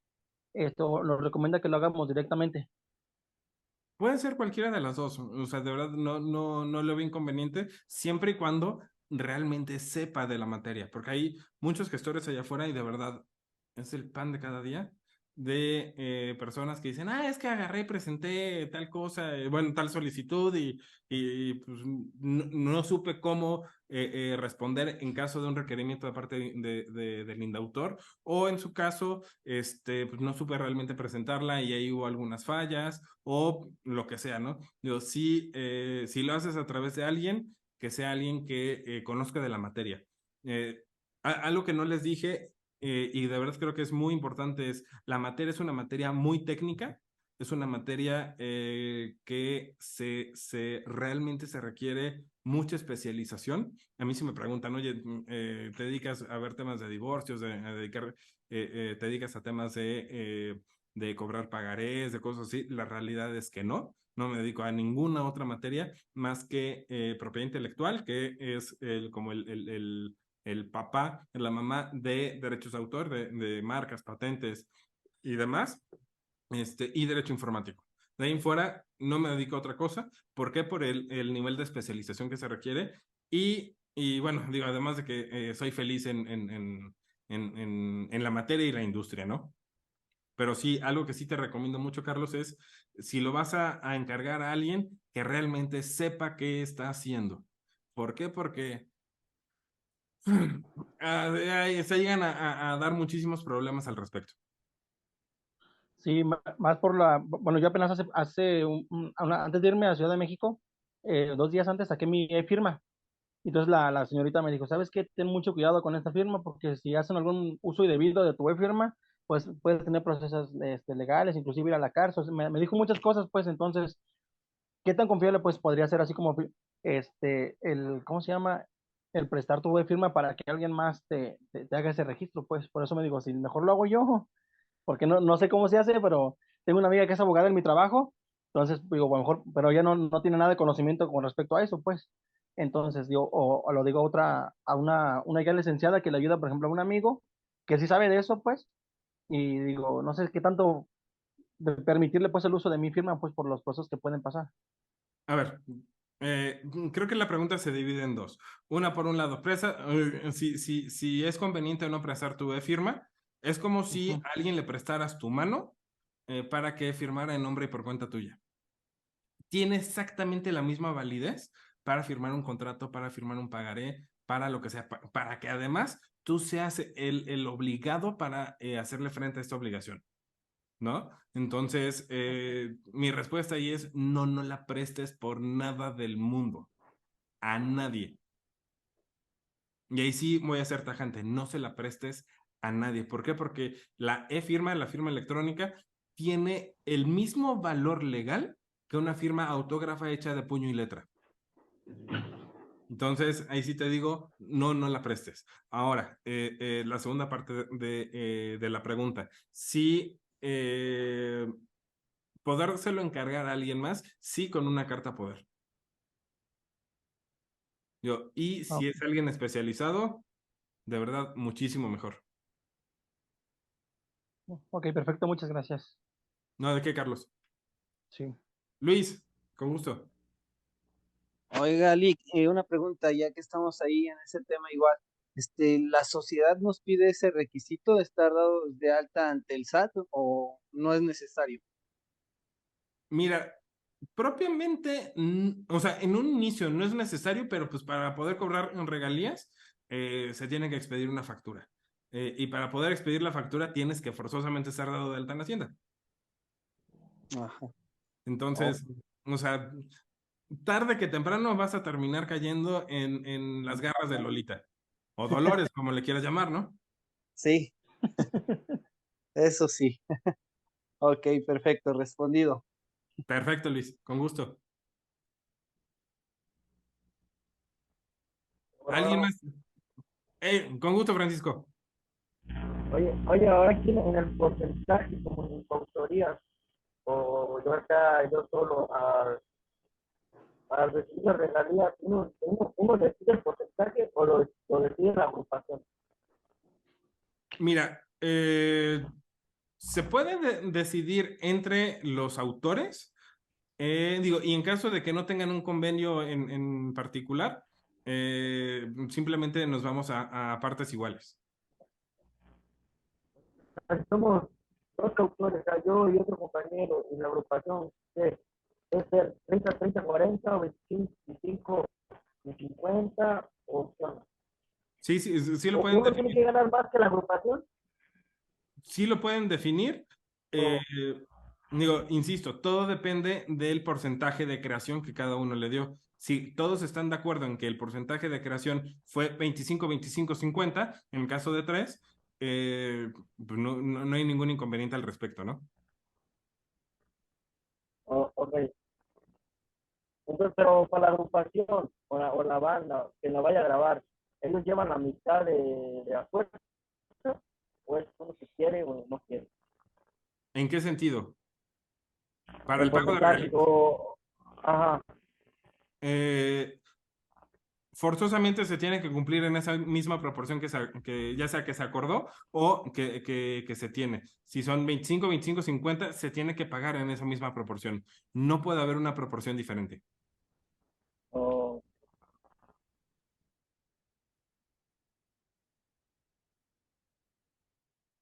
Esto nos recomienda que lo hagamos directamente. Puede ser cualquiera de las dos, o sea, de verdad no le veo inconveniente, siempre y cuando realmente sepa de la materia, porque hay muchos gestores allá afuera y de verdad es el pan de cada día de personas que dicen, es que agarré y presenté tal cosa, bueno, tal solicitud y pues no supe cómo responder en caso de un requerimiento de parte del indautor, o en su caso, pues no supe realmente presentarla y ahí hubo algunas fallas o lo que sea, ¿no? Digo, si lo haces a través de alguien, que sea alguien que conozca de la materia. Algo que no les dije, y de verdad creo que es muy importante, es la materia es una materia muy técnica, es una materia que realmente se requiere mucha especialización. A mí si me preguntan, oye, ¿te dedicas a ver temas de divorcios, te dedicas a temas de cobrar pagarés, de cosas así? La realidad es que no me dedico a ninguna otra materia más que propiedad intelectual, que es como el papá, la mamá de derechos de autor, de marcas, patentes y demás. y derecho informático. De ahí en fuera no me dedico a otra cosa. ¿Por qué? Por el nivel de especialización que se requiere y bueno, digo, además de que soy feliz en la materia y la industria, ¿no? Pero sí, algo que sí te recomiendo mucho, Carlos, es si lo vas a encargar a alguien que realmente sepa qué está haciendo. ¿Por qué? Porque se llegan a dar muchísimos problemas al respecto. Sí, más por bueno, yo apenas antes de irme a Ciudad de México, 2 días antes saqué mi firma. Entonces la señorita me dijo, ¿sabes qué? Ten mucho cuidado con esta firma porque si hacen algún uso indebido de tu firma, pues puedes tener procesos legales, inclusive ir a la cárcel. O sea, me dijo muchas cosas, pues entonces, ¿qué tan confiable pues podría ser así como ¿cómo se llama? El prestar tu firma para que alguien más te haga ese registro, pues por eso me digo, si mejor lo hago yo, porque no sé cómo se hace, pero tengo una amiga que es abogada en mi trabajo, entonces digo, a lo mejor, pero ella no tiene nada de conocimiento con respecto a eso, pues. Entonces, digo, o lo digo a una ya licenciada que le ayuda, por ejemplo, a un amigo que sí sabe de eso, pues, y digo, no sé qué tanto de permitirle pues el uso de mi firma, pues por los procesos que pueden pasar. A ver, creo que la pregunta se divide en dos. Una, por un lado, si es conveniente o no prestar tu firma, es como si Ujú. a alguien le prestaras tu mano para que firmara en nombre y por cuenta tuya. Tiene exactamente la misma validez para firmar un contrato, para firmar un pagaré, para lo que sea, para que además tú seas el obligado para hacerle frente a esta obligación, ¿no? Entonces, mi respuesta ahí es no la prestes por nada del mundo, a nadie. Y ahí sí voy a ser tajante, no se la prestes a nadie. ¿Por qué? Porque la e-firma, la firma electrónica, tiene el mismo valor legal que una firma autógrafa hecha de puño y letra. Entonces, ahí sí te digo, no la prestes. Ahora, la segunda parte de la pregunta. Si podérselo encargar a alguien más, sí, con una carta poder. Y Ah, si es alguien especializado, de verdad, muchísimo mejor. ok, perfecto, muchas gracias. No, ¿de qué, Carlos? Sí. Luis, con gusto. Oiga, Lick, una pregunta, ya que estamos ahí en ese tema igual. ¿La sociedad nos pide ese requisito de estar dados de alta ante el SAT o no es necesario? Mira, propiamente, o sea, en un inicio no es necesario, pero pues para poder cobrar en regalías, se tiene que expedir una factura. Y para poder expedir la factura tienes que forzosamente estar dado de alta en Hacienda. Ajá. Ok. Entonces, o sea, tarde que temprano vas a terminar cayendo en las garras de Lolita. O Dolores, como le quieras llamar, ¿no? Sí, eso sí. Ok, perfecto, respondido. Perfecto, Luis, con gusto. ¿Alguien Bueno, más? Con gusto, Francisco. oye, ahora aquí en el porcentaje, como en autoría, o yo acá, yo solo, al recibir la regalía, uno decide el porcentaje o lo decide la agrupación. Mira, se puede decidir entre los autores, digo, y en caso de que no tengan un convenio en particular, simplemente nos vamos a partes iguales. Somos dos autores, o sea, yo y otro compañero, y la agrupación es el 30-30-40 o 25-50 o qué onda. Sí lo pueden Uno tiene definir, que ganar más que la agrupación. sí lo pueden definir. eh, O, Digo, insisto, todo depende del porcentaje de creación que cada uno le dio. Si todos están de acuerdo en que el porcentaje de creación fue 25, 25, 50, en el caso de tres, pues no hay ningún inconveniente al respecto, ¿no? ok. Entonces, pero para la agrupación o la banda que la vaya a grabar, ellos llevan la mitad de acuerdo, o es uno que quiere o no quiere. ¿En qué sentido? Para El el pago de porcentaje, regalías. ajá, Eh, forzosamente se tiene que cumplir en esa misma proporción que ya sea que se acordó o que se tiene. Si son 25, 25, 50, se tiene que pagar en esa misma proporción. No puede haber una proporción diferente. O,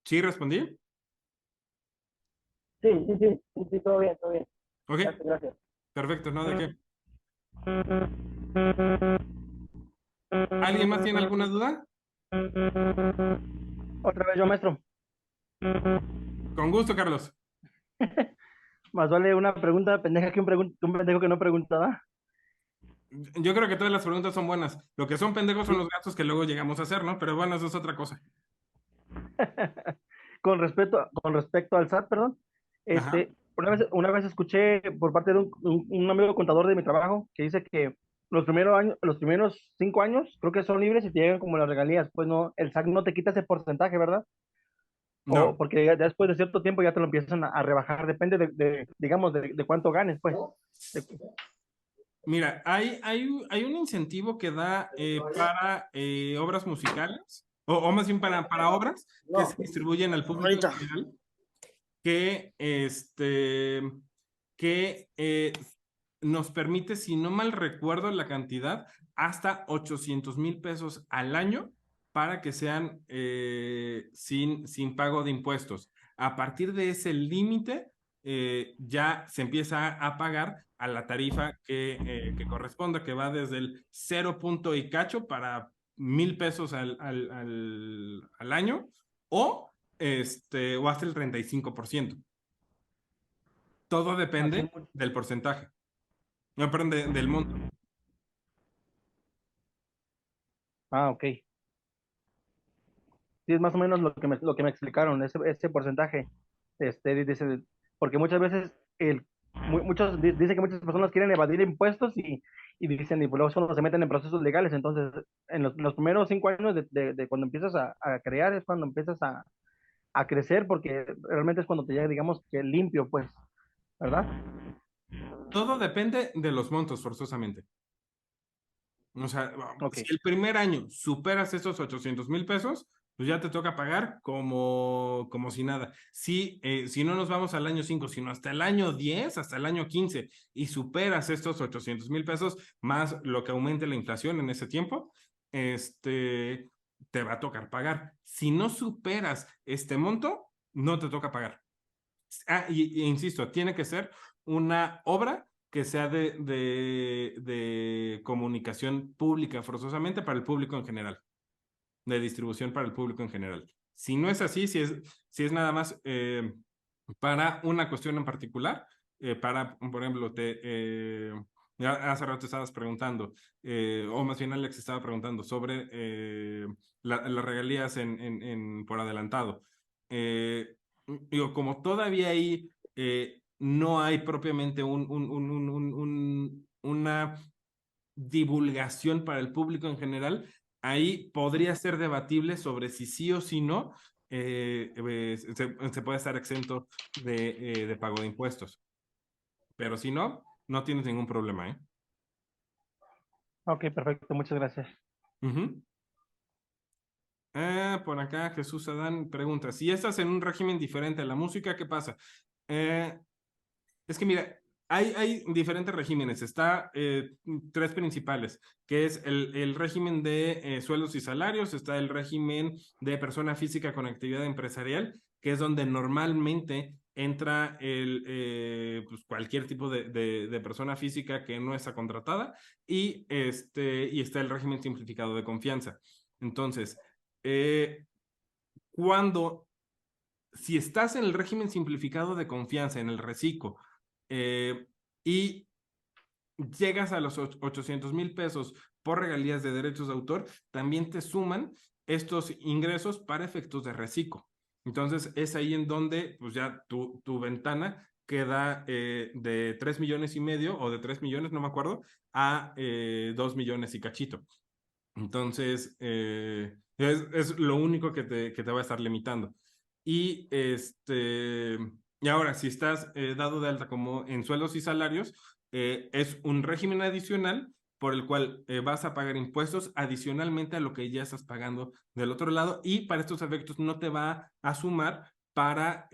¿Sí respondí? sí, sí, sí, sí, sí, todo bien, todo bien. Ok, Gracias, gracias. perfecto, ¿no? ¿De qué? ¿Alguien más tiene alguna duda? Otra vez yo, maestro. Con gusto, Carlos. Más vale una pregunta pendeja que un pendejo que no preguntaba. Yo creo que todas las preguntas son buenas. Lo que son pendejos son Sí. los gastos que luego llegamos a hacer, ¿no? Pero bueno, eso es otra cosa. Con respecto al SAT, perdón, Ajá. una vez escuché por parte de un amigo contador de mi trabajo que dice que los primeros 5 años creo que son libres y te llegan como las regalías, pues no, el SAT no te quita ese porcentaje, ¿verdad? O No, porque ya después de cierto tiempo ya te lo empiezan a rebajar, depende digamos, de cuánto ganes, pues. De- mira, hay un incentivo que da para obras musicales, o más bien para obras que se distribuyen al público en Ahorita. general, que, que nos permite, si no mal recuerdo la cantidad, hasta 800,000 pesos al año para que sean sin pago de impuestos. A partir de ese límite, ya se empieza a pagar a la tarifa que corresponda, que va desde el 0 punto y cacho para 1,000 pesos al año, o hasta el 35%. Todo Así depende del porcentaje. No, perdón, del monto. ok. Sí, es más o menos lo que me explicaron, ese porcentaje. Dice, porque muchas veces dicen que muchas personas quieren evadir impuestos y dicen, y pues luego solo se meten en procesos legales. Entonces, en los primeros 5 años de cuando empiezas a crear es cuando empiezas a crecer, porque realmente es cuando te llega, digamos, que limpio, pues, ¿verdad? Todo depende de los montos, forzosamente. O sea, Ok, si el primer año superas esos 800,000 pesos, pues ya te toca pagar como si nada. Si no nos vamos al año 5, sino hasta el año 10, hasta el año 15, y superas estos 800,000 pesos, más lo que aumente la inflación en ese tiempo, te va a tocar pagar. Si no superas este monto, no te toca pagar. Y insisto, tiene que ser una obra que sea de comunicación pública, forzosamente para el público en general, de distribución para el público en general. Si no es así, si es nada más para una cuestión en particular, por ejemplo, hace rato estabas preguntando, o más bien Alex estaba preguntando sobre las regalías por adelantado. Digo, como todavía ahí no hay propiamente una divulgación para el público en general, ahí podría ser debatible sobre si sí o si no se puede estar exento de pago de impuestos. Pero si no, no tienes ningún problema, ¿eh? ok, perfecto, muchas gracias. Ujú. Por acá Jesús Adán pregunta, si estás en un régimen diferente a la música, ¿qué pasa? Es que mira, hay diferentes regímenes. Está tres principales, que es el régimen de sueldos y salarios, está el régimen de persona física con actividad empresarial, que es donde normalmente entra pues cualquier tipo de persona física que no está contratada, y está el régimen simplificado de confianza. Entonces, eh, cuando si estás en el régimen simplificado de confianza, en el reciclo, y llegas a los 800,000 pesos por regalías de derechos de autor, también te suman estos ingresos para efectos de reciclo. Entonces es ahí en donde pues ya tu ventana queda de 3,5 millones o de 3 millones, no me acuerdo, a 2 millones y cachito. Entonces, es lo único que te va a estar limitando. Y, y ahora, si estás dado de alta como en sueldos y salarios, es un régimen adicional por el cual vas a pagar impuestos adicionalmente a lo que ya estás pagando del otro lado, y para estos efectos no te va a sumar para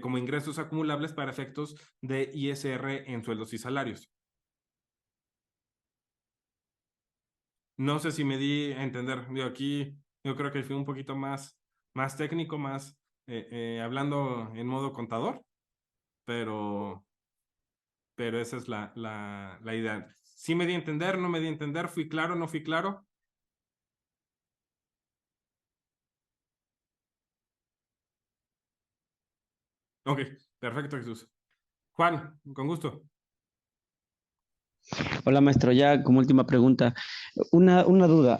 como ingresos acumulables para efectos de ISR en sueldos y salarios. No sé si me di a entender. Aquí yo creo que fui un poquito más técnico, más hablando en modo contador, pero esa es la idea. ¿Sí me di a entender? ¿No me di a entender? ¿Fui claro? ¿No fui claro? Ok, perfecto, Jesús. Juan, con gusto. Hola, maestro. Ya como última pregunta, una duda.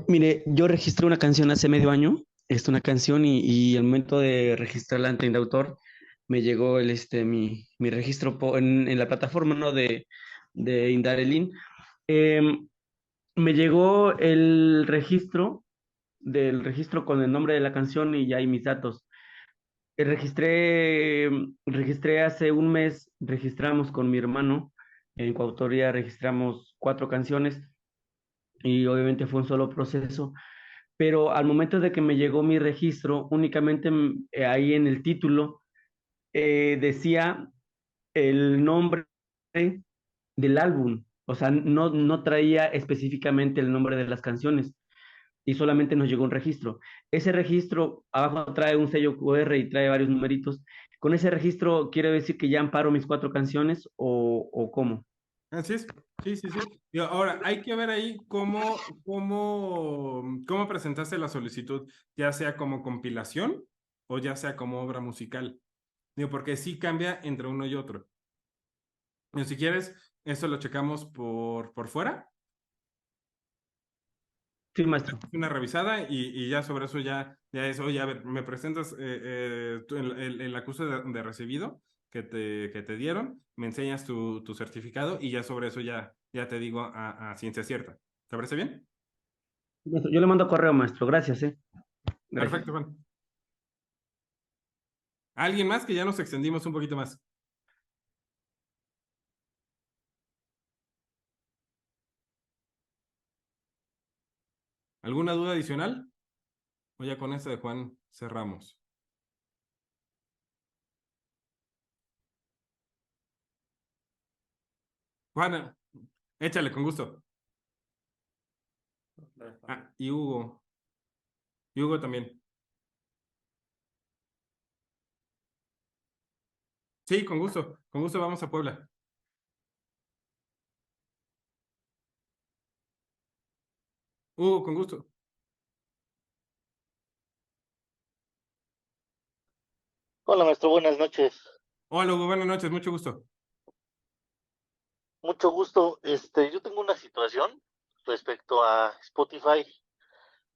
Mire, yo registré una canción hace medio año, es una canción y al momento de registrarla ante el autor, me llegó mi registro en la plataforma, ¿no? de Indarelin. Em, Me llegó del registro con el nombre de la canción y ya hay mis datos. Registré hace un mes, registramos con mi hermano, en coautoría registramos 4 canciones y obviamente fue un solo proceso, pero al momento de que me llegó mi registro, únicamente ahí en el título decía el nombre del álbum, o sea, no traía específicamente el nombre de las canciones y solamente nos llegó un registro. Ese registro abajo trae un sello QR y trae varios numeritos. ¿Con ese registro quiere decir que ya amparo mis 4 canciones o cómo? Así es. Sí, sí, sí. Y ahora, hay que ver ahí cómo presentaste la solicitud, ya sea como compilación o ya sea como obra musical. Digo, porque sí cambia entre uno y otro. Y si quieres, eso lo checamos por fuera, Sí, maestro. una revisada y ya sobre eso ya eso, oye, a ver, me presentas el acuse de recibido que te dieron, me enseñas tu certificado y ya sobre eso ya te digo a ciencia cierta. ¿Te parece bien? Yo le mando correo, maestro. Gracias, Gracias. Perfecto, Juan. ¿Alguien más? Que ya nos extendimos un poquito más. ¿Alguna duda adicional? O ya con esta de Juan cerramos. Juan, échale, con gusto. Ah, y Hugo. Y Hugo también. Sí, con gusto. Con gusto vamos a Puebla. Hugo, con gusto. Hola, maestro, buenas noches. Hola, Hugo, buenas noches, mucho gusto. Mucho gusto. Yo tengo una situación respecto a Spotify.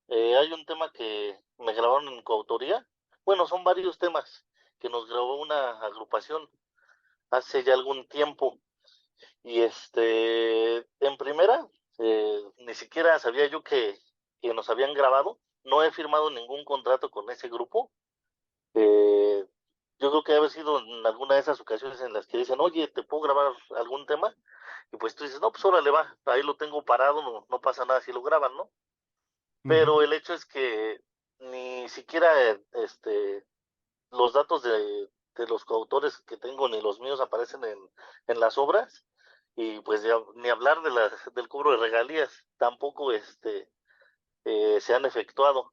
Hay un tema que me grabaron en coautoría. Bueno, son varios temas que nos grabó una agrupación hace ya algún tiempo. Y en primera, ni siquiera sabía yo que nos habían grabado. No he firmado ningún contrato con ese grupo. Eh, yo creo que debe haber sido en alguna de esas ocasiones en las que dicen, oye, ¿te puedo grabar algún tema? Y pues tú dices, no, pues órale va, ahí lo tengo parado, no pasa nada si lo graban, ¿no? Ujú. Pero el hecho es que ni siquiera los datos de los coautores que tengo ni los míos aparecen en las obras, y pues ya, ni hablar del cobro de regalías, tampoco se han efectuado.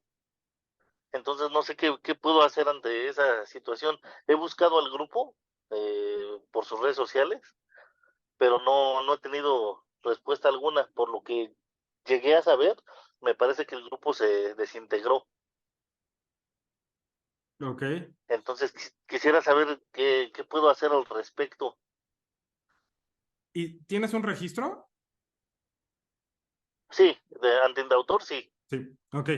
Entonces no sé qué puedo hacer ante esa situación. He buscado al grupo por sus redes sociales, pero no he tenido respuesta alguna. Por lo que llegué a saber, me parece que el grupo se desintegró. Ok. Entonces quisiera saber qué puedo hacer al respecto. ¿Y tienes un registro? Sí, ante autor, sí. Sí. Ok.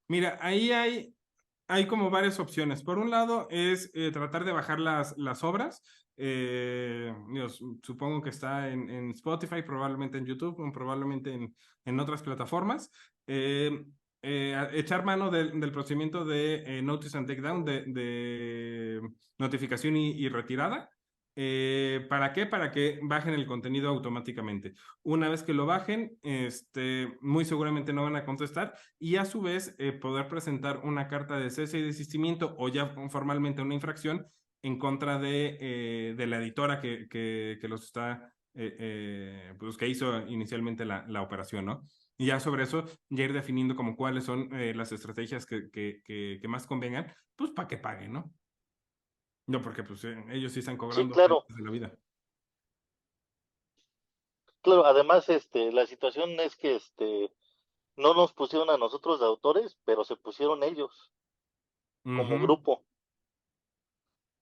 Mira, ahí hay como varias opciones. Por un lado es tratar de bajar las obras. Supongo que está en Spotify, probablemente en YouTube, o probablemente en otras plataformas. Echar mano del procedimiento de Notice and Takedown, de notificación y retirada. ¿Para qué? Para que bajen el contenido automáticamente. Una vez que lo bajen, muy seguramente no van a contestar y a su vez poder presentar una carta de cese y desistimiento o ya formalmente una infracción en contra de la editora que los está, pues que hizo inicialmente la operación, ¿no? Y ya sobre eso, ya ir definiendo como cuáles son las estrategias que más convengan, pues para que paguen, ¿no? No, porque pues ellos sí están Sí, cobrando claro, de la vida. claro. Además, la situación es que, no nos pusieron a nosotros de autores, pero se pusieron ellos como Ujú. grupo.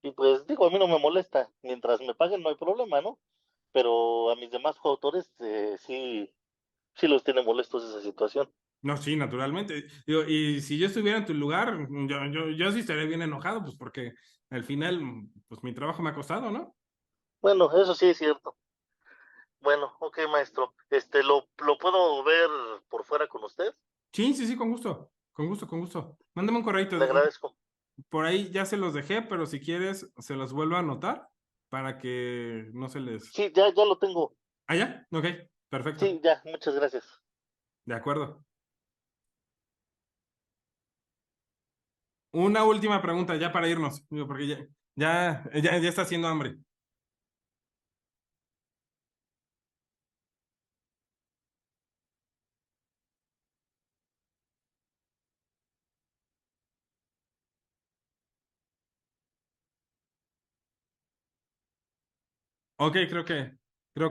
Y pues digo, a mí no me molesta. Mientras me paguen no hay problema, ¿no? Pero a mis demás coautores sí, sí los tiene molestos esa situación. No, sí, naturalmente. Digo, y si yo estuviera en tu lugar, yo sí estaría bien enojado, pues porque al final, pues mi trabajo me ha costado, ¿no? Bueno, eso sí es cierto. Bueno, ok, maestro. ¿Lo puedo ver por fuera con usted? Sí, sí, sí, con gusto. Con gusto, con gusto. Mándame un correito. Le agradezco. Por ahí ya se los dejé, pero si quieres, se los vuelvo a anotar para que no se les. Sí, ya lo tengo. ¿Ah, ya? Ok, perfecto. Sí, ya, muchas gracias. De acuerdo. Una última pregunta ya para irnos, digo, porque ya está haciendo hambre. Ok, creo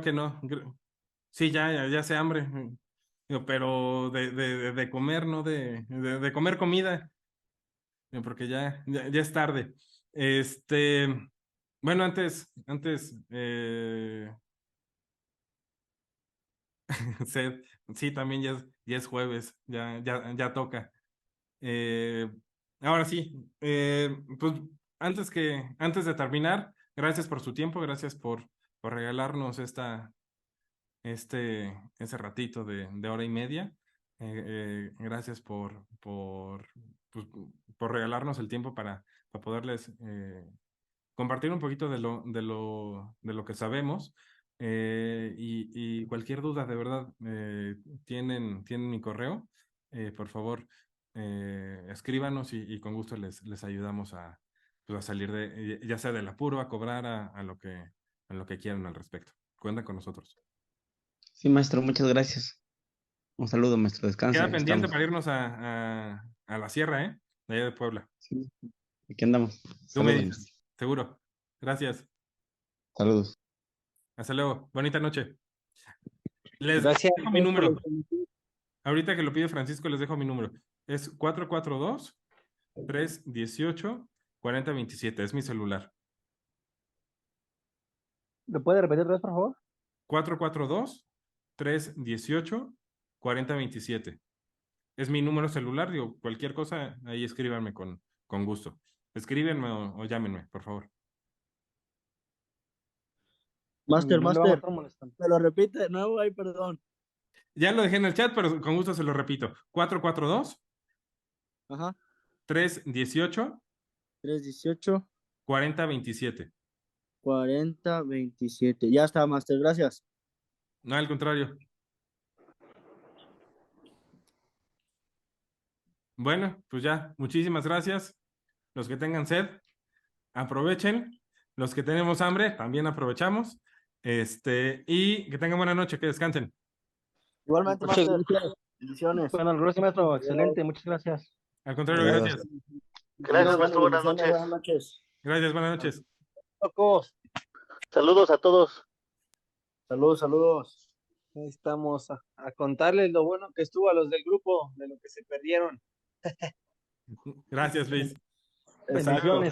que no. Sí, ya sé hambre. Digo, pero de comer, no de comer comida, digo, porque ya es tarde. Este, bueno, antes, Sed, sí, también ya es jueves, ya toca. Eh, ahora sí, pues antes de terminar, gracias por su tiempo, gracias por regalarnos ese ratito de hora y media. Gracias pues, por regalarnos el tiempo para poderles compartir un poquito de lo que sabemos. Y cualquier duda, de verdad, tienen mi correo. Por favor, escríbanos y con gusto les ayudamos pues, a salir ya sea del apuro, a cobrar, a lo que quieran al respecto. Cuenta con nosotros. Sí, maestro, muchas gracias. Un saludo, maestro, descanse, Queda ahí pendiente estamos. para irnos a la sierra, ¿eh? De allá de Puebla. Sí, aquí andamos. Tú me Saludos, maestro. dices, seguro. Gracias. Saludos. Hasta luego. Bonita noche. Les Gracias dejo mi por la número. información. Ahorita que lo pide Francisco, les dejo mi número. Es 442-318-4027. Es mi celular. ¿Lo puede repetir otra vez, por favor? 442-318-4027. Es mi número celular. Digo, cualquier cosa, ahí escríbanme con gusto. Escríbenme o llámenme, por favor. Master, No le vamos a Master, estar molestando. me lo repite de nuevo, ay, perdón. Ya lo dejé en el chat, pero con gusto se lo repito. 442 Ajá, 318 318 4027. 4027. Ya está, Master, gracias. No, al contrario. Bueno, pues ya, muchísimas gracias. Los que tengan sed, aprovechen. Los que tenemos hambre, también aprovechamos. Y que tengan buena noche, que descansen. Igualmente, Muchas Master. gracias. Bendiciones. Bueno, gracias, maestro. Adiós. Excelente, muchas gracias. Al contrario, Adiós. gracias. Gracias, maestro. Buenas Bendiciones, noches. buenas noches. Gracias, buenas noches. Locos. Saludos a todos. Saludos, saludos. Ahí estamos a contarles lo bueno que estuvo a los del grupo, de lo que se perdieron. Gracias, Luis. Hasta luego. Bendiciones.